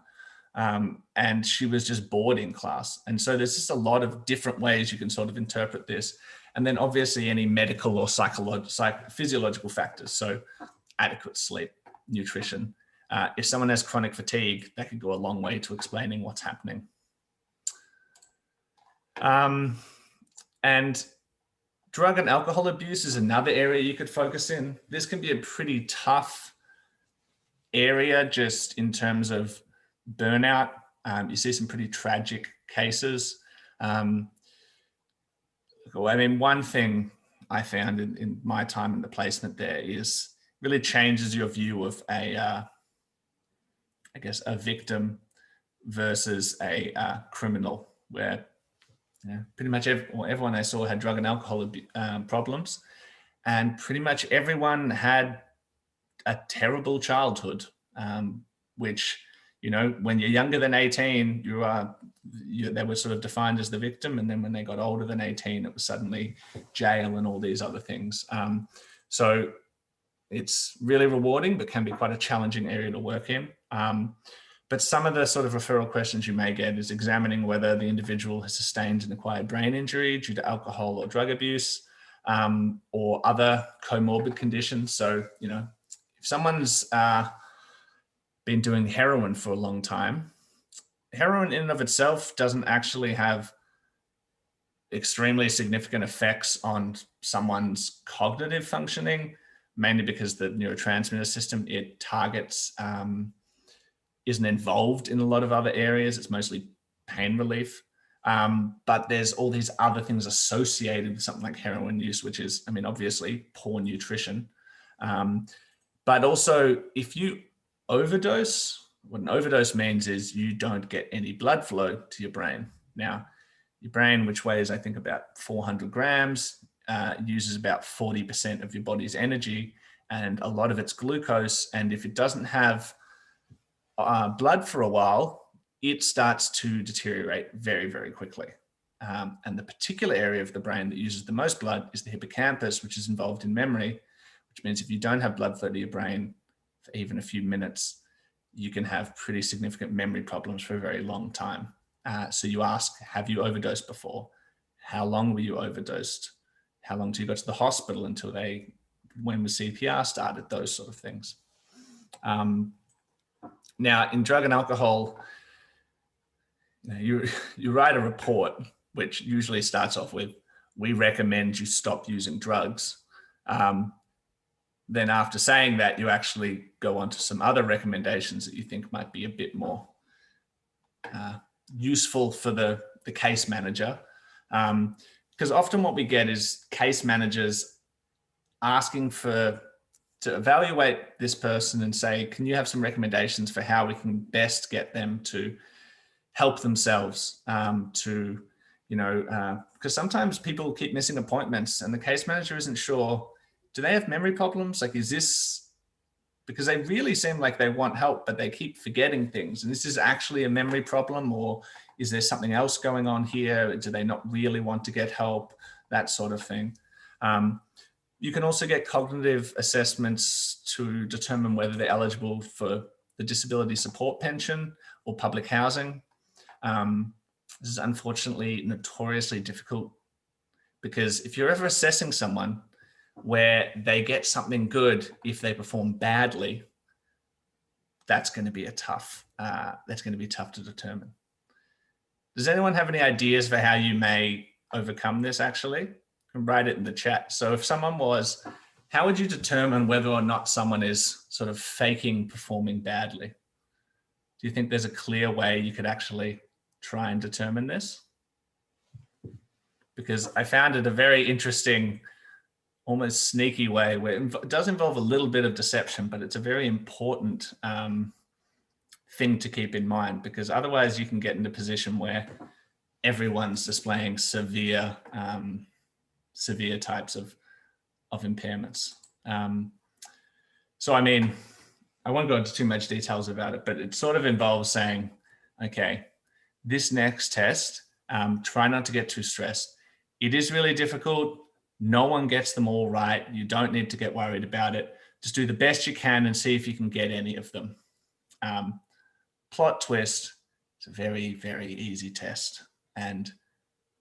And she was just bored in class. And so there's just a lot of different ways you can sort of interpret this. And then obviously any medical or physiological factors. So adequate sleep, nutrition. If someone has chronic fatigue, that could go a long way to explaining what's happening. And drug and alcohol abuse is another area you could focus in. This can be a pretty tough area just in terms of burnout. You see some pretty tragic cases. I mean, one thing I found in my time in the placement there is really changes your view of I guess a victim versus a criminal, where pretty much everyone I saw had drug and alcohol problems, and pretty much everyone had a terrible childhood, which, you know, when you're younger than 18, they were sort of defined as the victim. And then when they got older than 18, it was suddenly jail and all these other things. So it's really rewarding, but can be quite a challenging area to work in. But some of the sort of referral questions you may get is examining whether the individual has sustained an acquired brain injury due to alcohol or drug abuse, or other comorbid conditions. So, you know, if someone's been doing heroin for a long time, heroin in and of itself doesn't actually have extremely significant effects on someone's cognitive functioning, mainly because the neurotransmitter system it targets isn't involved in a lot of other areas. It's mostly pain relief. But there's all these other things associated with something like heroin use, which is, I mean, obviously poor nutrition. But also if you overdose, what an overdose means is you don't get any blood flow to your brain. Now, your brain, which weighs, I think, about 400 grams, uses about 40% of your body's energy, and a lot of it's glucose. And if it doesn't have blood for a while, it starts to deteriorate very, very quickly. And the particular area of the brain that uses the most blood is the hippocampus, which is involved in memory, which means if you don't have blood flow to your brain for even a few minutes, you can have pretty significant memory problems for a very long time. So you ask, have you overdosed before? How long were you overdosed? How long till you got to the hospital until when was CPR started? Those sort of things. Now, in drug and alcohol, you write a report, which usually starts off with, we recommend you stop using drugs. Then after saying that, you actually go on to some other recommendations that you think might be a bit more useful for the case manager. Because often what we get is case managers asking to evaluate this person and say, can you have some recommendations for how we can best get them to help themselves because sometimes people keep missing appointments and the case manager isn't sure, do they have memory problems? Like, is this, because they really seem like they want help, but they keep forgetting things. And this is actually a memory problem, or Is there something else going on here? Do they not really want to get help? That sort of thing. You can also get cognitive assessments to determine whether they're eligible for the disability support pension or public housing. This is unfortunately notoriously difficult, because if you're ever assessing someone where they get something good if they perform badly, that's going to be tough to determine. Does anyone have any ideas for how you may overcome this? Actually, you can write it in the chat. So if someone was, how would you determine whether or not someone is sort of faking performing badly? Do you think there's a clear way you could actually try and determine this? Because I found it a very interesting, almost sneaky way where it does involve a little bit of deception, but it's a very important thing to keep in mind, because otherwise you can get in a position where everyone's displaying severe types of impairments. So, I mean, I won't go into too much details about it, but it sort of involves saying, okay, this next test, try not to get too stressed. It is really difficult. No one gets them all right. You don't need to get worried about it. Just do the best you can and see if you can get any of them. Plot twist, it's a very, very easy test, and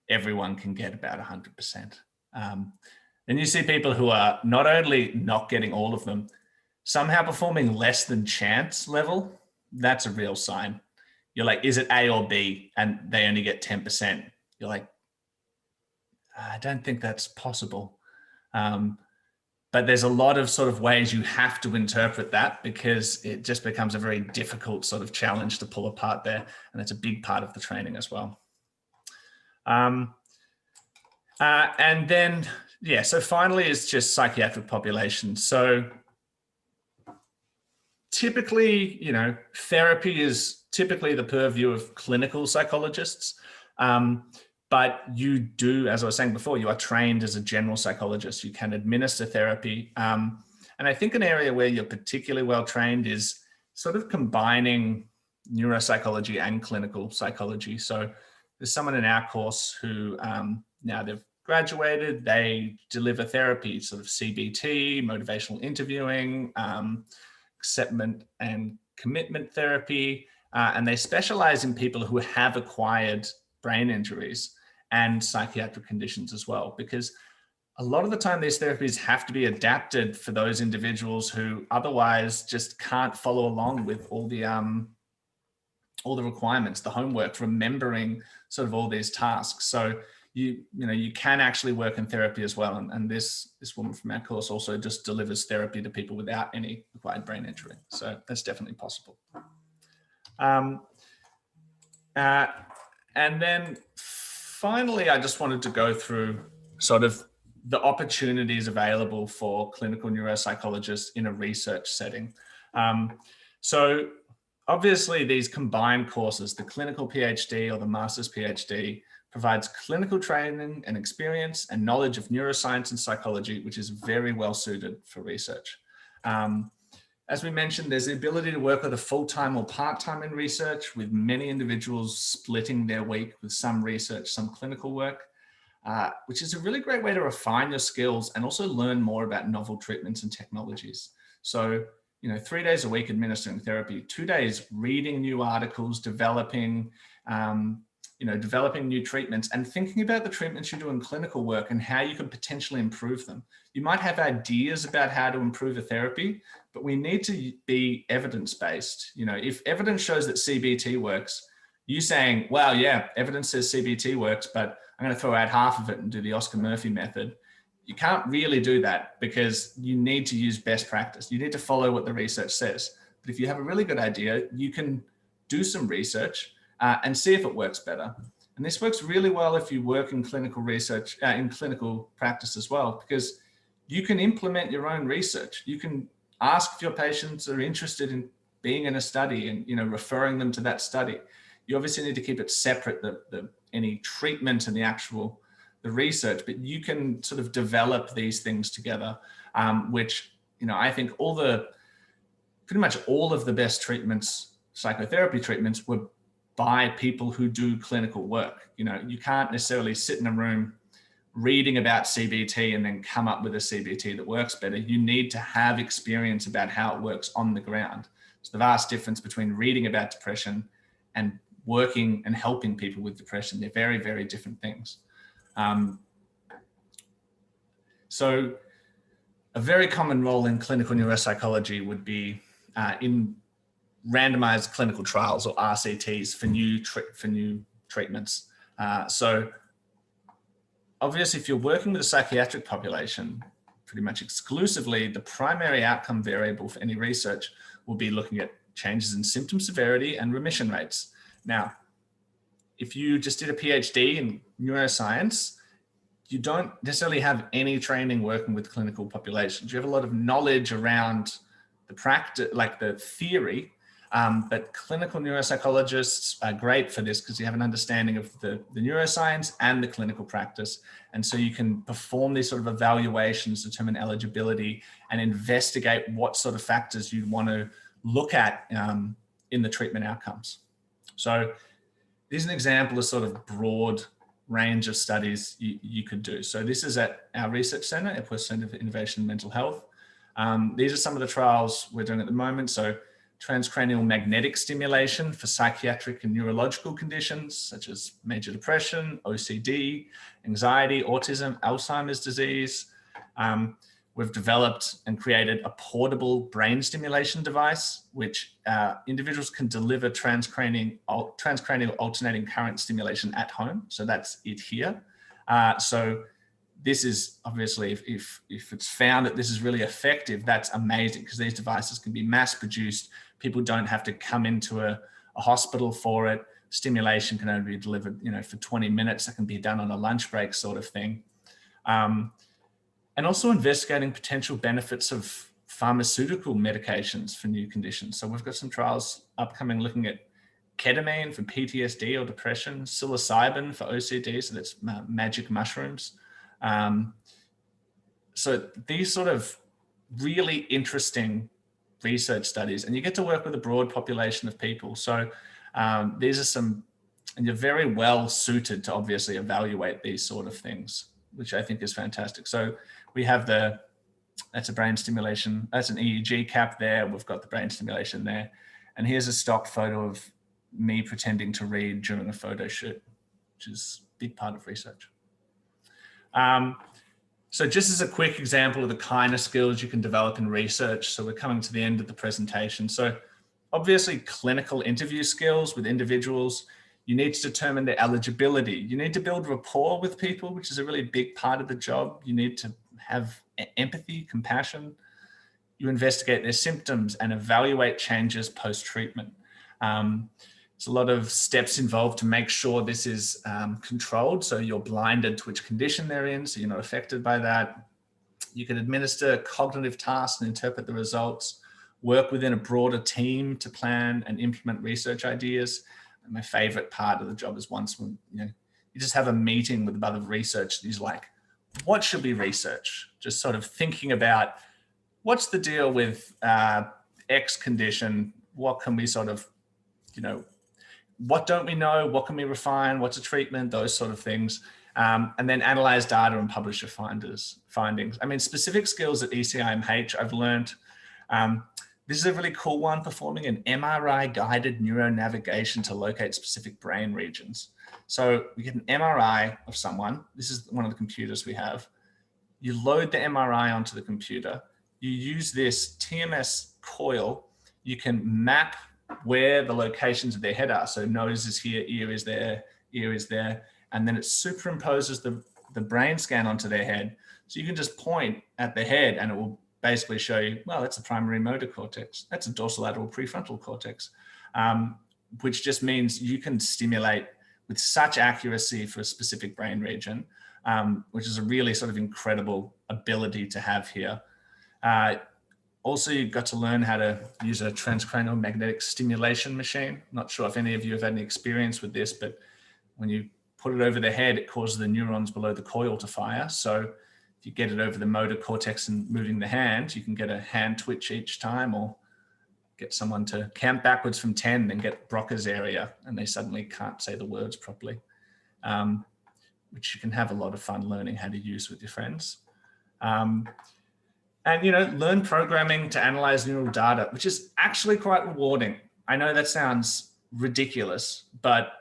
everyone can get about 100%. And you see people who are not only not getting all of them, somehow performing less than chance level. That's a real sign. You're like, is it A or B? And they only get 10%. You're like, I don't think that's possible. But there's a lot of sort of ways you have to interpret that, because it just becomes a very difficult sort of challenge to pull apart there. And it's a big part of the training as well. And then, yeah, so finally it's just psychiatric population. So typically, you know, therapy is typically the purview of clinical psychologists. But you do, as I was saying before, you are trained as a general psychologist. You can administer therapy. And I think an area where you're particularly well trained is sort of combining neuropsychology and clinical psychology. So there's someone in our course who now they've graduated, they deliver therapy, sort of CBT, motivational interviewing, acceptance and commitment therapy, and they specialize in people who have acquired brain injuries and psychiatric conditions as well, because a lot of the time these therapies have to be adapted for those individuals who otherwise just can't follow along with all the requirements, the homework, remembering sort of all these tasks. So you can actually work in therapy as well. And this woman from our course also just delivers therapy to people without any acquired brain injury. So that's definitely possible. And then finally, I just wanted to go through sort of the opportunities available for clinical neuropsychologists in a research setting. So obviously these combined courses, the clinical PhD or the master's PhD, provides clinical training and experience and knowledge of neuroscience and psychology, which is very well suited for research. As we mentioned, there's the ability to work with a full-time or part-time in research, with many individuals splitting their week with some research, some clinical work, which is a really great way to refine your skills and also learn more about novel treatments and technologies. So, 3 days a week administering therapy, 2 days reading new articles, developing new treatments, and thinking about the treatments you do in clinical work and how you can potentially improve them. You might have ideas about how to improve a therapy, but we need to be evidence-based. If evidence shows that CBT works, you saying, well, yeah, evidence says CBT works, but I'm going to throw out half of it and do the Oscar Murphy method. You can't really do that, because you need to use best practice. You need to follow what the research says. But if you have a really good idea, you can do some research and see if it works better. And this works really well if you work in clinical research, in clinical practice as well, because you can implement your own research. You can ask if your patients are interested in being in a study and referring them to that study. You obviously need to keep it separate, any treatment and the research, but you can sort of develop these things together, which I think pretty much all of the best treatments, psychotherapy treatments, were by people who do clinical work. You know, you can't necessarily sit in a room reading about CBT and then come up with a CBT that works better. You need to have experience about how it works on the ground. It's the vast difference between reading about depression and working and helping people with depression. They're very, very different things. So a very common role in clinical neuropsychology would be in randomized clinical trials, or RCTs, for new treatments. So obviously, if you're working with a psychiatric population, pretty much exclusively, the primary outcome variable for any research will be looking at changes in symptom severity and remission rates. Now, if you just did a PhD in neuroscience, you don't necessarily have any training working with clinical populations. You have a lot of knowledge around the practice, like the theory, but clinical neuropsychologists are great for this because you have an understanding of the neuroscience and the clinical practice. And so you can perform these sort of evaluations, determine eligibility, and investigate what sort of factors you'd want to look at in the treatment outcomes. So this is an example of sort of broad range of studies you could do. So this is at our research center, Epworth Centre for Innovation and Mental Health. These are some of the trials we're doing at the moment. So transcranial magnetic stimulation for psychiatric and neurological conditions such as major depression, OCD, anxiety, autism, Alzheimer's disease. We've developed and created a portable brain stimulation device, which individuals can deliver transcranial alternating current stimulation at home. So that's it here. So this is obviously, if it's found that this is really effective, that's amazing, because these devices can be mass produced. People don't have to come into a hospital for it. Stimulation can only be delivered, for 20 minutes. That can be done on a lunch break sort of thing. And also investigating potential benefits of pharmaceutical medications for new conditions. So we've got some trials upcoming looking at ketamine for PTSD or depression, psilocybin for OCD, so that's magic mushrooms. So these sort of really interesting research studies, and you get to work with a broad population of people. So these are some, and you're very well suited to obviously evaluate these sort of things, which I think is fantastic. So we have that's a brain stimulation, that's an EEG cap there. We've got the brain stimulation there. And here's a stock photo of me pretending to read during a photo shoot, which is a big part of research. So just as a quick example of the kind of skills you can develop in research. So we're coming to the end of the presentation. So obviously clinical interview skills with individuals. You need to determine their eligibility. You need to build rapport with people, which is a really big part of the job. You need to have empathy, compassion. You investigate their symptoms and evaluate changes post-treatment. There's a lot of steps involved to make sure this is controlled. So you're blinded to which condition they're in, so you're not affected by that. You can administer cognitive tasks and interpret the results, work within a broader team to plan and implement research ideas. And my favorite part of the job is once when you just have a meeting with a bunch of research, and he's like, what should we research? Just sort of thinking about what's the deal with X condition? What can we sort of, what don't we know? What can we refine? What's a treatment? Those sort of things. And then analyze data and publish your findings. I mean, specific skills at ECIMH, I've learned, this is a really cool one, performing an MRI-guided neuronavigation to locate specific brain regions. So we get an MRI of someone. This is one of the computers we have. You load the MRI onto the computer. You use this TMS coil. You can map where the locations of their head are. So nose is here, ear is there, and then it superimposes the brain scan onto their head. So you can just point at the head and it will basically show you, well, that's a primary motor cortex. That's a dorsolateral prefrontal cortex, which just means you can stimulate with such accuracy for a specific brain region, which is a really sort of incredible ability to have here. Also, you've got to learn how to use a transcranial magnetic stimulation machine. Not sure if any of you have had any experience with this, but when you put it over the head, it causes the neurons below the coil to fire. So if you get it over the motor cortex and moving the hand, you can get a hand twitch each time, or get someone to count backwards from 10 and get Broca's area, and they suddenly can't say the words properly, which you can have a lot of fun learning how to use with your friends. And, you know, learn programming to analyze neural data, which is actually quite rewarding. I know that sounds ridiculous, but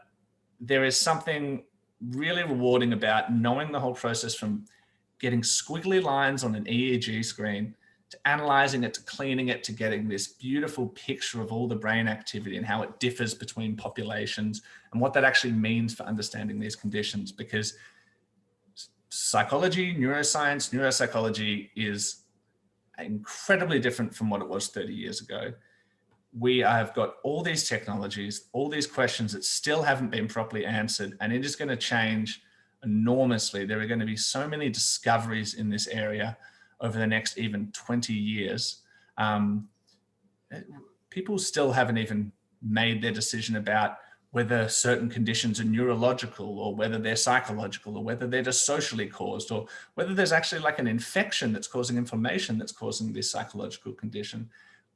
there is something really rewarding about knowing the whole process, from getting squiggly lines on an EEG screen to analyzing it, to cleaning it, to getting this beautiful picture of all the brain activity and how it differs between populations and what that actually means for understanding these conditions. Because psychology, neuroscience, neuropsychology is incredibly different from what it was 30 years ago. We have got all these technologies, all these questions that still haven't been properly answered, and it is going to change enormously. There are going to be so many discoveries in this area over the next even 20 years. People still haven't even made their decision about whether certain conditions are neurological, or whether they're psychological, or whether they're just socially caused, or whether there's actually like an infection that's causing inflammation that's causing this psychological condition.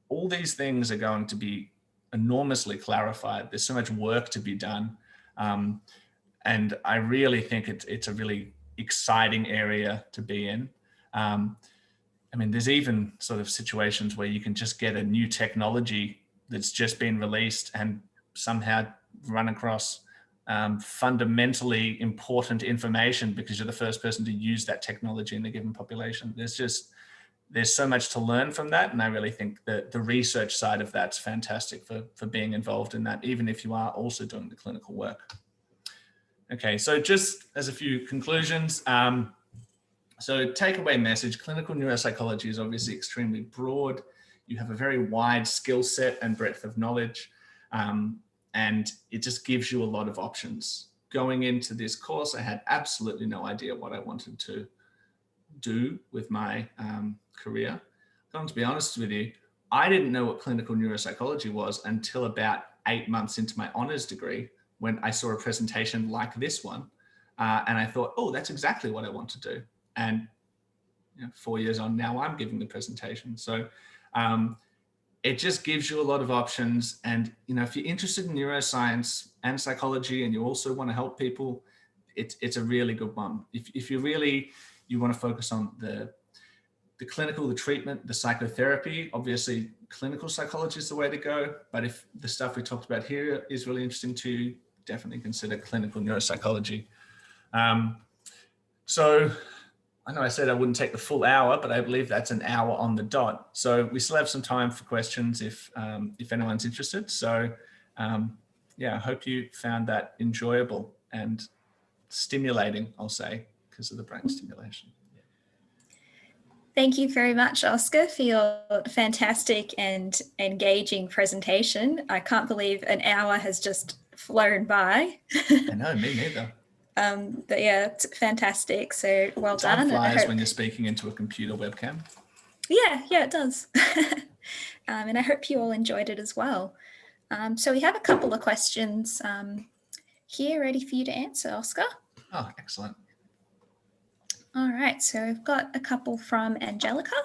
All these things are going to be enormously clarified. There's so much work to be done. And I really think it's a really exciting area to be in. I mean, there's even sort of situations where you can just get a new technology that's just been released and somehow run across fundamentally important information because you're the first person to use that technology in a given population. There's so much to learn from that. And I really think that the research side of that's fantastic for being involved in that, even if you are also doing the clinical work. Okay, so just as a few conclusions. So takeaway message, clinical neuropsychology is obviously extremely broad. You have a very wide skill set and breadth of knowledge, and it just gives you a lot of options. Going into this course, I had absolutely no idea what I wanted to do with my career. To be honest with you, I didn't know what clinical neuropsychology was until about 8 months into my honors degree, when I saw a presentation like this one. And I thought, oh, that's exactly what I want to do. And 4 years on now, I'm giving the presentation. So it just gives you a lot of options. And if you're interested in neuroscience and psychology, and you also want to help people, it's a really good one. If you want to focus on the clinical, the treatment, the psychotherapy, obviously clinical psychology is the way to go. But if the stuff we talked about here is really interesting to you, definitely consider clinical neuropsychology. So I know I said I wouldn't take the full hour, but I believe that's an hour on the dot. So we still have some time for questions if anyone's interested. So yeah, I hope you found that enjoyable and stimulating, I'll say, because of the brain stimulation. Thank you very much, Oscar, for your fantastic and engaging presentation. I can't believe an hour has just flown by. I know, me neither. But yeah, it's fantastic. So well done. Time flies when you're speaking into a computer webcam. Yeah, it does. And I hope you all enjoyed it as well. So we have a couple of questions here ready for you to answer, Oscar. Oh, excellent. All right, so I've got a couple from Angelica.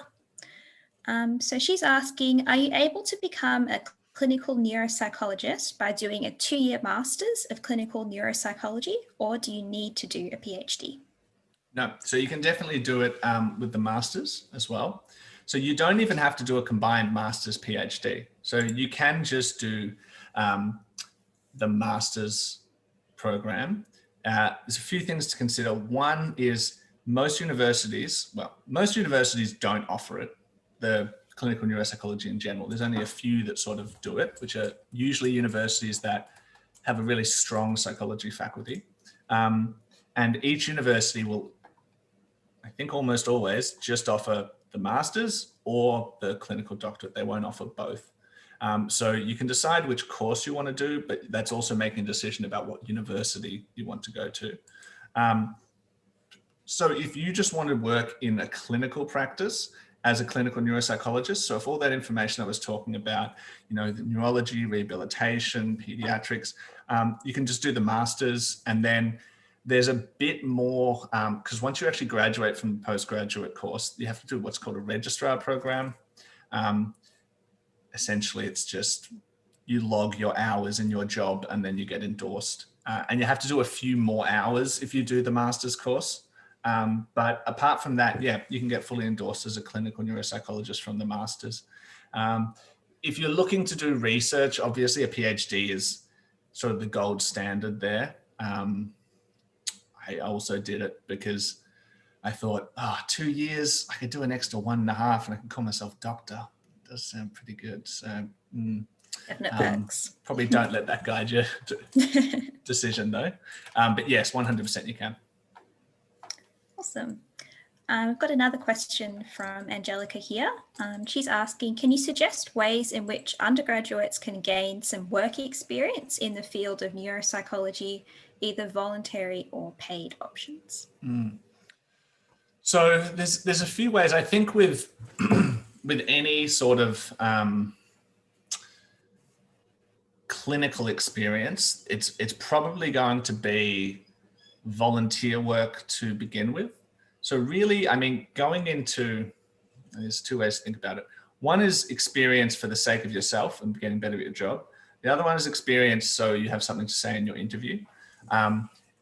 So she's asking, are you able to become a clinical neuropsychologist by doing a 2-year master's of clinical neuropsychology, or do you need to do a PhD? No, so you can definitely do it with the master's as well. So you don't even have to do a combined master's PhD. So you can just do the master's program. There's a few things to consider. One is most universities don't offer it, the clinical neuropsychology in general. There's only a few that sort of do it, which are usually universities that have a really strong psychology faculty. And each university will, I think almost always, just offer the master's or the clinical doctorate. They won't offer both. So you can decide which course you want to do, but that's also making a decision about what university you want to go to. So if you just want to work in a clinical practice as a clinical neuropsychologist, so if all that information I was talking about, the neurology, rehabilitation, pediatrics, you can just do the master's. And then there's a bit more, because once you actually graduate from the postgraduate course, you have to do what's called a registrar program. essentially it's just you log your hours in your job and then you get endorsed. And you have to do a few more hours if you do the master's course. But apart from that, yeah, you can get fully endorsed as a clinical neuropsychologist from the master's. If you're looking to do research, obviously a PhD is sort of the gold standard there. I also did it because I thought, 2 years, I could do an extra 1.5 and I can call myself doctor. It does sound pretty good. So Definite perks. probably don't let that guide your decision though. But yes, 100% you can. Awesome. I've got another question from Angelica here. She's asking, can you suggest ways in which undergraduates can gain some work experience in the field of neuropsychology, either voluntary or paid options? So there's a few ways. I think with any sort of clinical experience, it's probably going to be volunteer work to begin with. So really, I mean, going into, there's two ways to think about it. One is experience for the sake of yourself and getting better at your job. The other one is experience so you have something to say in your interview.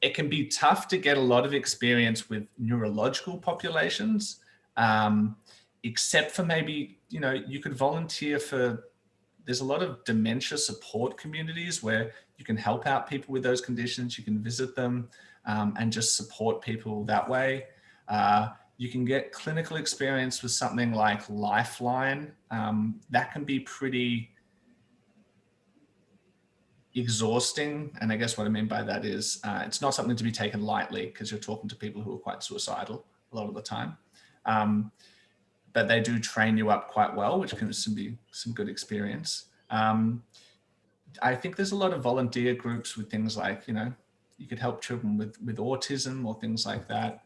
It can be tough to get a lot of experience with neurological populations, except for maybe, you could volunteer for, there's a lot of dementia support communities where you can help out people with those conditions. You can visit them and just support people that way. You can get clinical experience with something like Lifeline. That can be pretty exhausting. And I guess what I mean by that is it's not something to be taken lightly because you're talking to people who are quite suicidal a lot of the time. But they do train you up quite well, which can be some good experience. I think there's a lot of volunteer groups with things like, you could help children with autism or things like that.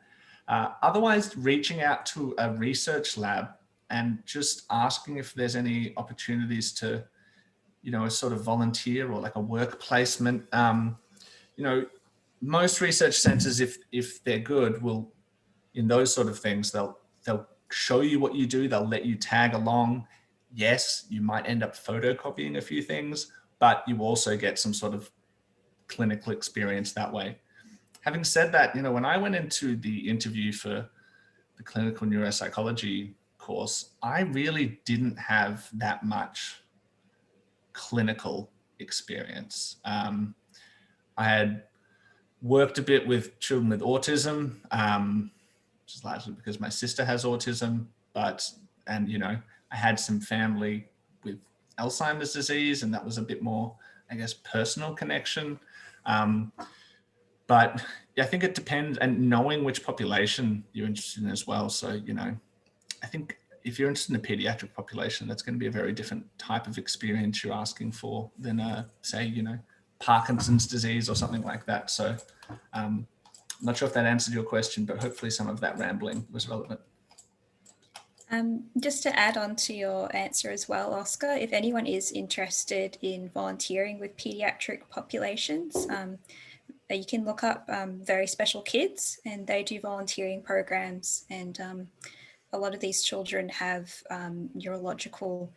Otherwise, reaching out to a research lab and just asking if there's any opportunities to, a sort of volunteer or like a work placement. Most research centers, if they're good, will, in those sort of things, they'll show you what you do. They'll let you tag along. Yes, you might end up photocopying a few things, but you also get some sort of clinical experience that way. Having said that, when I went into the interview for the clinical neuropsychology course, I really didn't have that much clinical experience. I had worked a bit with children with autism, which is largely because my sister has autism, I had some family with Alzheimer's disease, and that was a bit more, I guess, personal connection. But I think it depends, and knowing which population you're interested in as well. So, I think if you're interested in a pediatric population, that's going to be a very different type of experience you're asking for than, say, Parkinson's disease or something like that. So I'm not sure if that answered your question, but hopefully some of that rambling was relevant. Just to add on to your answer as well, Oscar, if anyone is interested in volunteering with pediatric populations, you can look up Very Special Kids, and they do volunteering programs. And a lot of these children have neurological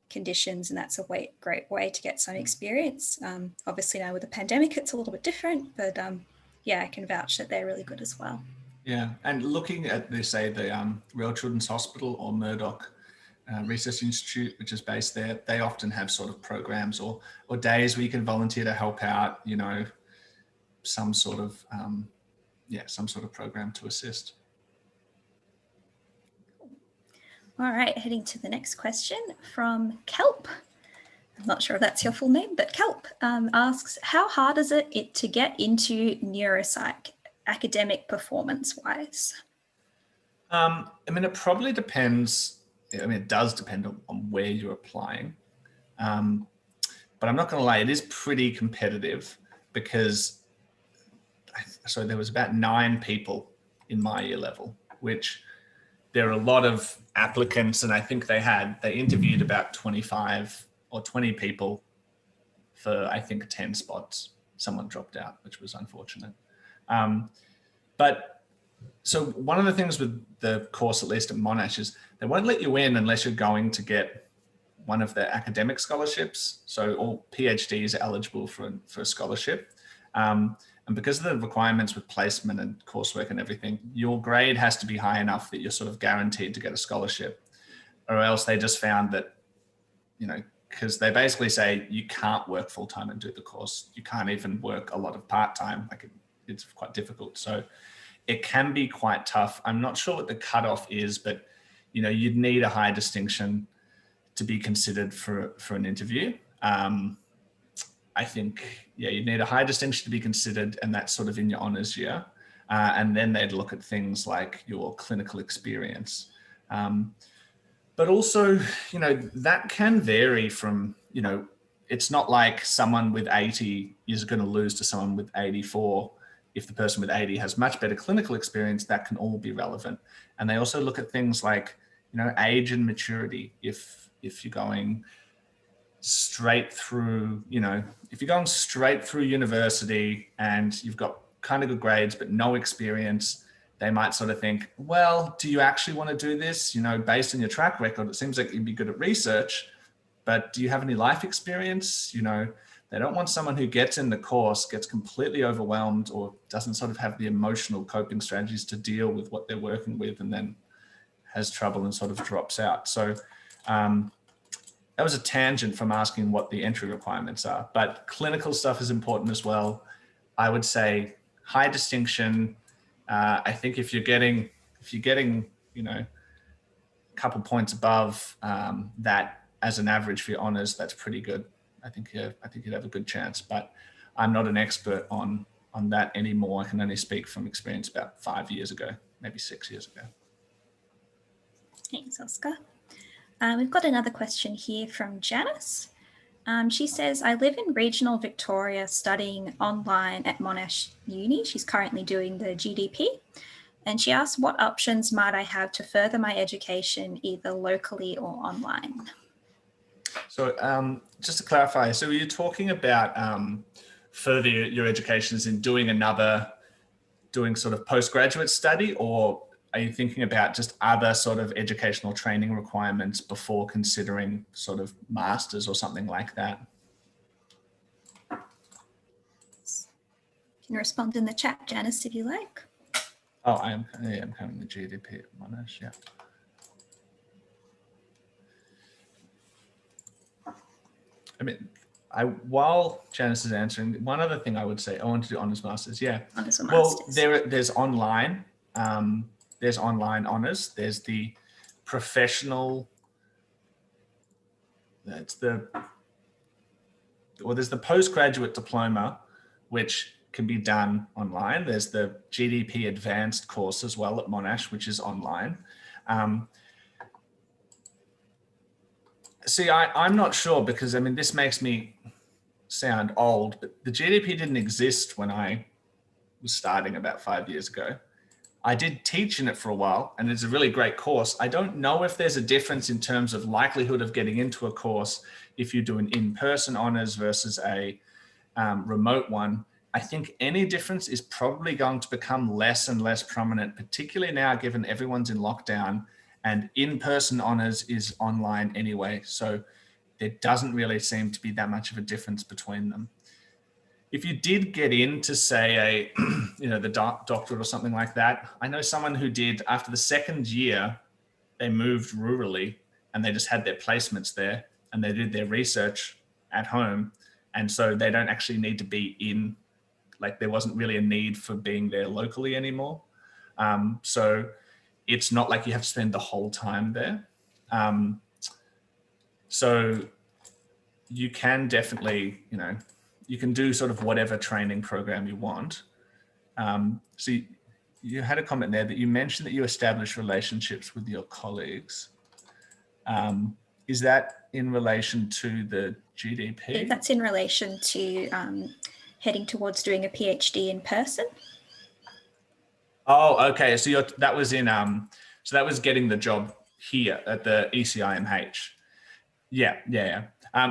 conditions, and that's a great way to get some experience. Obviously now with the pandemic, it's a little bit different, but I can vouch that they're really good as well. Yeah, and looking at the Royal Children's Hospital or Murdoch Research Institute, which is based there, they often have sort of programs or days where you can volunteer to help out, some sort of program to assist. All right, heading to the next question from Kelp. I'm not sure if that's your full name, but Kelp asks, how hard is it to get into neuropsych, academic performance-wise? It probably depends. It does depend on where you're applying. But I'm not going to lie, it is pretty competitive because there was about 9 people in my year level, which there are a lot of applicants, and I think they interviewed about 25 or 20 people for, I think, 10 spots. Someone dropped out, which was unfortunate. But so one of the things with the course, at least at Monash, is they won't let you in unless you're going to get one of the academic scholarships. So all PhDs are eligible for a scholarship. And because of the requirements with placement and coursework and everything, your grade has to be high enough that you're sort of guaranteed to get a scholarship, or else they just found that, because they basically say you can't work full-time and do the course. You can't even work a lot of part-time. It's quite difficult. So it can be quite tough. I'm not sure what the cutoff is, but you'd need a high distinction to be considered for an interview. I think, you'd need a high distinction to be considered, and that's sort of in your honours year. And then they'd look at things like your clinical experience. But also, that can vary from, it's not like someone with 80 is going to lose to someone with 84. If the person with 80 has much better clinical experience, that can all be relevant. And they also look at things like, age and maturity. If you're going straight through, if you're going straight through university and you've got kind of good grades, but no experience, they might sort of think, well, do you actually want to do this? Based on your track record, it seems like you'd be good at research, but do you have any life experience? They don't want someone who gets in the course, gets completely overwhelmed, or doesn't sort of have the emotional coping strategies to deal with what they're working with, and then has trouble and sort of drops out. So that was a tangent from asking what the entry requirements are, but clinical stuff is important as well. I would say high distinction. I think if you're getting, a couple points above that as an average for your honours, that's pretty good. I think you'd have a good chance, but I'm not an expert on that anymore. I can only speak from experience about 5 years ago, maybe 6 years ago. Thanks, Oscar. We've got another question here from Janice. She says, I live in regional Victoria studying online at Monash Uni. She's currently doing the GDP. And she asks, what options might I have to further my education either locally or online? So just to clarify, so are you talking about further your education is in doing sort of postgraduate study, or are you thinking about just other sort of educational training requirements before considering sort of masters or something like that? You can respond in the chat, Janice, if you like. Oh, I'm coming the GDP at Monash, yeah. I mean, while Janice is answering, one other thing I would say, I want to do honours masters, yeah. Honours or well, masters. There's online. There's online honours. There's the professional. There's the postgraduate diploma, which can be done online. There's the GDP advanced course as well at Monash, which is online. See, I'm not sure, because I mean, this makes me sound old, but the GDP didn't exist when I was starting about 5 years ago. I did teach in it for a while, and it's a really great course. I don't know if there's a difference in terms of likelihood of getting into a course if you do an in-person honours versus a remote one. I think any difference is probably going to become less and less prominent, particularly now given everyone's in lockdown and in-person honours is online anyway. So there doesn't really seem to be that much of a difference between them. If you did get into, say, the doctorate or something like that, I know someone who did, after the second year, they moved rurally and they just had their placements there and they did their research at home. And so they don't actually need to be in, like there wasn't really a need for being there locally anymore. So it's not like you have to spend the whole time there. So you can definitely, you can do sort of whatever training program you want. So you had a comment there that you mentioned that you establish relationships with your colleagues. Is that in relation to the GDP? That's in relation to heading towards doing a PhD in person. Oh, okay. So that was in, so that was getting the job here at the ECIMH. Yeah.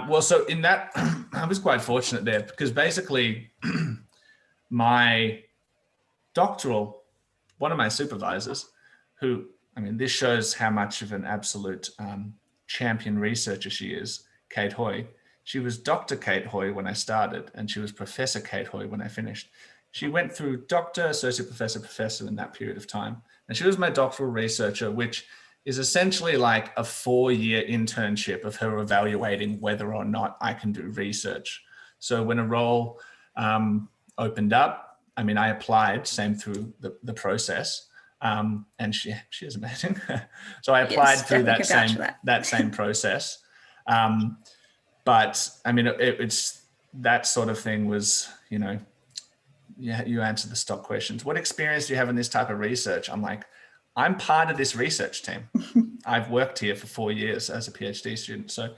Well, so in that, I was quite fortunate there because basically my doctoral, one of my supervisors who, I mean, this shows how much of an absolute champion researcher she is, Kate Hoy. She was Dr. Kate Hoy when I started, and she was Professor Kate Hoy when I finished. She went through doctor, associate professor, professor in that period of time. And she was my doctoral researcher, which is essentially like a 4-year internship of her evaluating whether or not I can do research. So when a role opened up, I mean, I applied, same through the process. And she is amazing. So I applied through that same process. But I mean, it's that sort of thing was, you know, yeah, you answered the stock questions. What experience do you have in this type of research? I'm like, I'm part of this research team. I've worked here for 4 years as a PhD student. So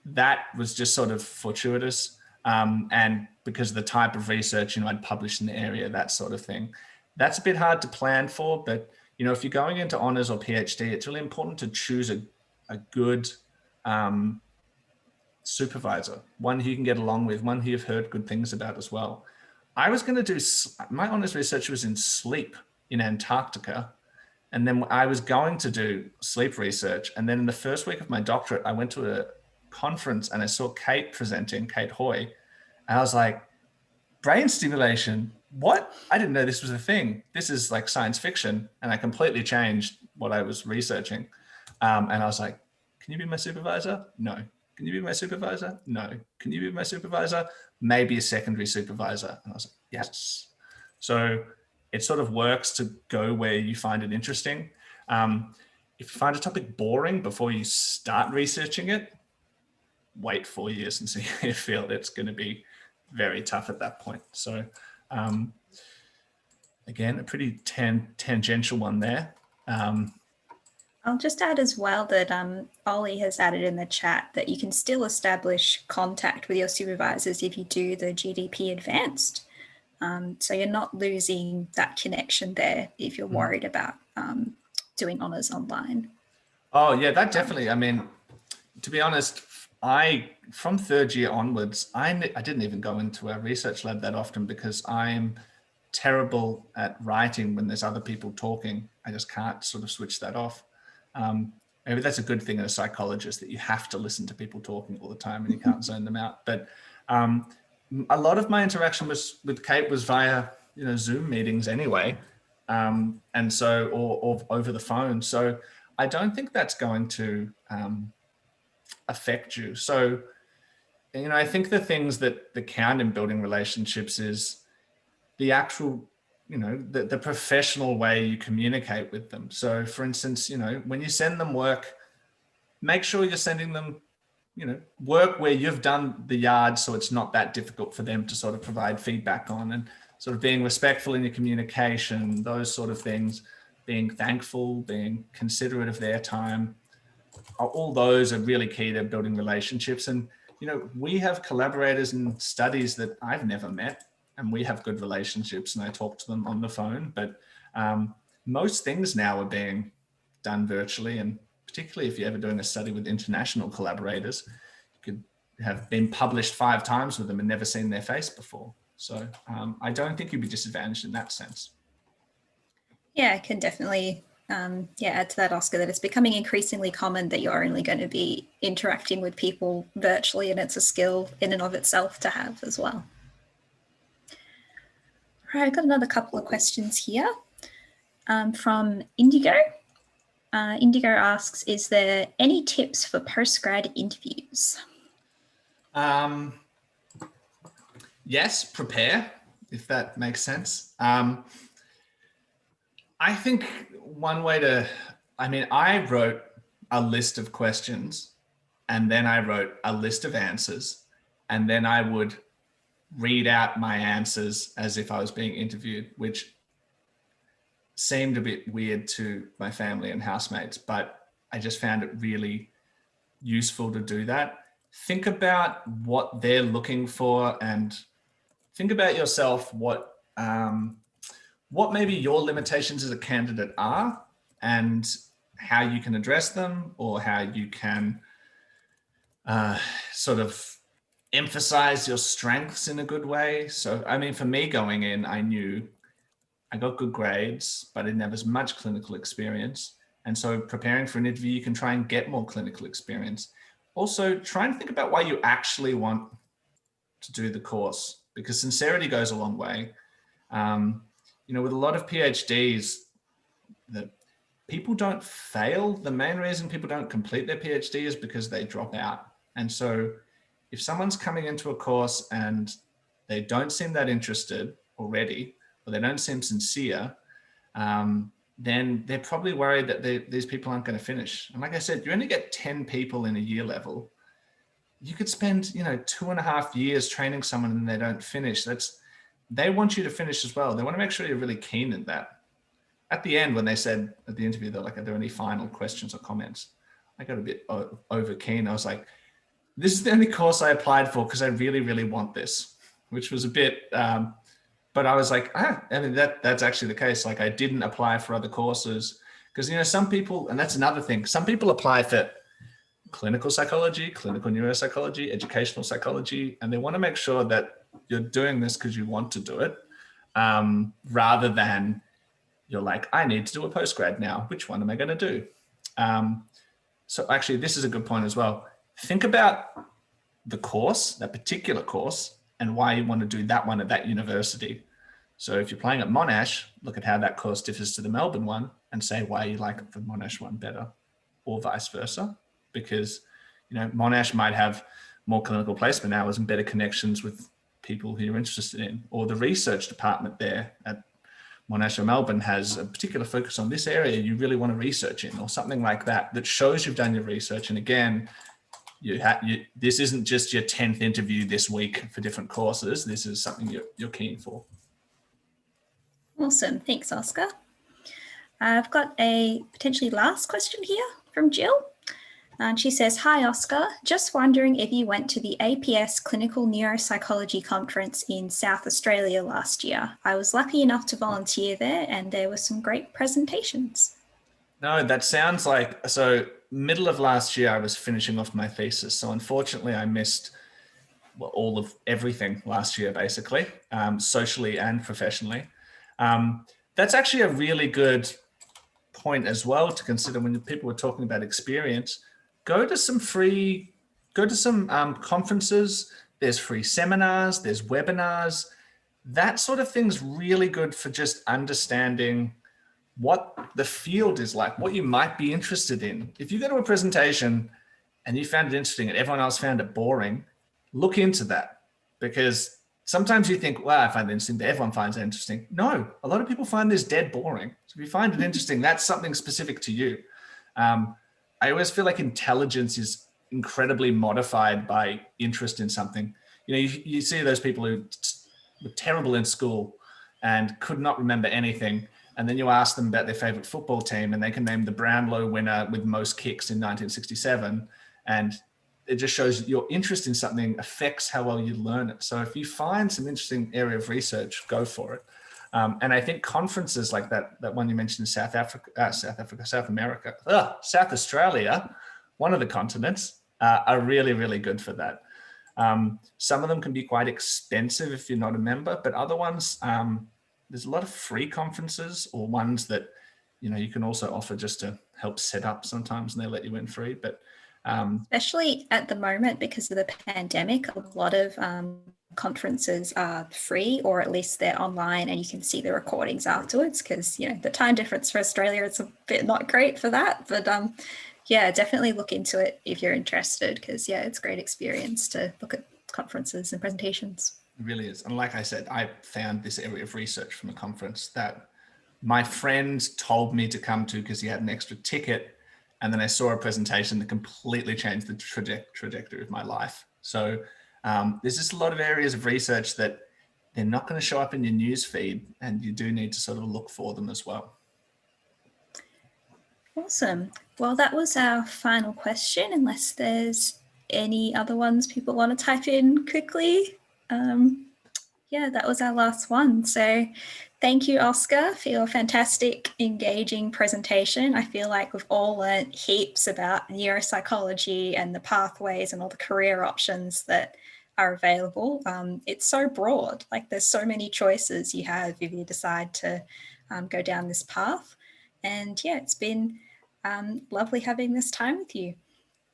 that was just sort of fortuitous. And because of the type of research, you know, I'd published in the area, that sort of thing. That's a bit hard to plan for, but, you know, if you're going into honors or PhD, it's really important to choose a good supervisor, one who you can get along with, one who you've heard good things about as well. I was going to do, my honors research was in sleep in Antarctica. And then I was going to do sleep research. And then in the first week of my doctorate, I went to a conference and I saw Kate presenting, Kate Hoy. And I was like, brain stimulation, what? I didn't know this was a thing. This is like science fiction. And I completely changed what I was researching. And I was like, can you be my supervisor? No. Can you be my supervisor? No. Can you be my supervisor? Maybe a secondary supervisor. And I was like, yes. So it sort of works to go where you find it interesting. If you find a topic boring before you start researching it, wait 4 years and see if you feel it's going to be very tough at that point. So again, a pretty tangential one there. I'll just add as well that Ollie has added in the chat that you can still establish contact with your supervisors if you do the GDP advanced. So you're not losing that connection there if you're worried about doing honours online. Oh yeah, that definitely, I mean, to be honest, from third year onwards, I didn't even go into our research lab that often because I'm terrible at writing when there's other people talking. I just can't sort of switch that off. Maybe that's a good thing as a psychologist, that you have to listen to people talking all the time and you can't zone them out. But a lot of my interaction with Kate was via, you know, Zoom meetings anyway. And so, or over the phone. So I don't think that's going to affect you. So, you know, I think the things that count in building relationships is the actual, you know, the professional way you communicate with them. So for instance, you know, when you send them work, make sure you're sending them, you know, work where you've done the yard, so it's not that difficult for them to sort of provide feedback on, and sort of being respectful in your communication, those sort of things, being thankful, being considerate of their time. All those are really key to building relationships. And, you know, we have collaborators in studies that I've never met, and we have good relationships and I talk to them on the phone, but most things now are being done virtually. And particularly if you're ever doing a study with international collaborators, you could have been published 5 times with them and never seen their face before. So I don't think you'd be disadvantaged in that sense. Yeah, I can definitely add to that, Oscar, that it's becoming increasingly common that you're only going to be interacting with people virtually, and it's a skill in and of itself to have as well. All right, I've got another couple of questions here from Indigo. Indigo asks, is there any tips for postgrad interviews? Yes, prepare, if that makes sense. I think one way to, I wrote a list of questions and then I wrote a list of answers, and then I would read out my answers as if I was being interviewed, which seemed a bit weird to my family and housemates, but I just found it really useful to do that. Think about what they're looking for and think about yourself, what maybe your limitations as a candidate are and how you can address them, or how you can sort of emphasize your strengths in a good way. So, I mean, for me going in, I knew I got good grades, but I didn't have as much clinical experience. And so preparing for an interview, you can try and get more clinical experience. Also, try and think about why you actually want to do the course, because sincerity goes a long way. With a lot of PhDs, that people don't fail. The main reason people don't complete their PhD is because they drop out. And so if someone's coming into a course and they don't seem that interested already, or they don't seem sincere, then they're probably worried that these people aren't going to finish. And like I said, you only get 10 people in a year level. You could spend, 2.5 years training someone and they don't finish. They want you to finish as well. They want to make sure you're really keen in that. At the end, when they said at the interview, they're like, are there any final questions or comments? I got a bit over keen. I was like, this is the only course I applied for because I really, really want this, which was a bit, but I was like, that's actually the case. Like, I didn't apply for other courses because, some people, and that's another thing, some people apply for clinical psychology, clinical neuropsychology, educational psychology, and they want to make sure that you're doing this because you want to do it, rather than you're like, I need to do a postgrad now. Which one am I going to do? So actually, this is a good point as well. Think about the course, that particular course, and why you want to do that one at that university. So if you're playing at Monash, look at how that course differs to the Melbourne one and say why you like the Monash one better, or vice versa. Because, Monash might have more clinical placement hours and better connections with people who you're interested in, or the research department there at Monash or Melbourne has a particular focus on this area you really want to research in, or something like that, that shows you've done your research. And again, this isn't just your 10th interview this week for different courses. This is something you're keen for. Awesome. Thanks, Oscar. I've got a potentially last question here from Jill. And she says, hi, Oscar. Just wondering if you went to the APS Clinical Neuropsychology Conference in South Australia last year. I was lucky enough to volunteer there and there were some great presentations. No, that sounds like, so middle of last year, I was finishing off my thesis. So unfortunately, I missed all of everything last year, basically, socially and professionally. That's actually a really good point as well to consider when people were talking about experience. Go to some conferences. There's free seminars, there's webinars. That sort of thing's really good for just understanding what the field is like, what you might be interested in. If you go to a presentation and you found it interesting and everyone else found it boring, look into that, because sometimes you think, well, I find it interesting, but everyone finds it interesting. No, a lot of people find this dead boring. So if you find it interesting, that's something specific to you. I always feel like intelligence is incredibly modified by interest in something. You see those people who were terrible in school and could not remember anything. And then you ask them about their favorite football team and they can name the Brownlow winner with most kicks in 1967. And it just shows that your interest in something affects how well you learn it. So if you find some interesting area of research, go for it. And I think conferences like that one you mentioned in South Australia, one of the continents, are really, really good for that. Some of them can be quite expensive if you're not a member, but other ones, there's a lot of free conferences, or ones that, you can also offer just to help set up sometimes, and they let you in free. But especially at the moment, because of the pandemic, a lot of conferences are free, or at least they're online and you can see the recordings afterwards, because the time difference for Australia is a bit not great for that. But yeah, definitely look into it if you're interested, because it's a great experience to look at conferences and presentations. It really is. And like I said, I found this area of research from a conference that my friend told me to come to because he had an extra ticket. And then I saw a presentation that completely changed the trajectory of my life. So there's just a lot of areas of research that they're not going to show up in your news feed, and you do need to sort of look for them as well. Awesome. Well, that was our final question, unless there's any other ones people want to type in quickly. Yeah, that was our last one. So thank you, Oscar, for your fantastic, engaging presentation. I feel like we've all learned heaps about neuropsychology and the pathways and all the career options that are available. It's so broad, like there's so many choices you have if you decide to go down this path. And yeah, it's been lovely having this time with you.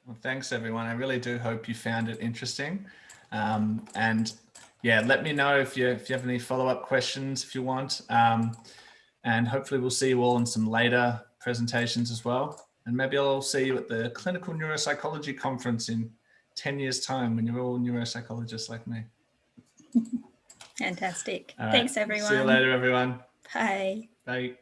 Well, thanks everyone. I really do hope you found it interesting. And yeah, let me know if you have any follow-up questions if you want. And hopefully we'll see you all in some later presentations as well. And maybe I'll see you at the Clinical Neuropsychology conference in 10 years' time when you're all neuropsychologists like me. Fantastic. All right. Thanks, everyone. See you later, everyone. Bye. Bye.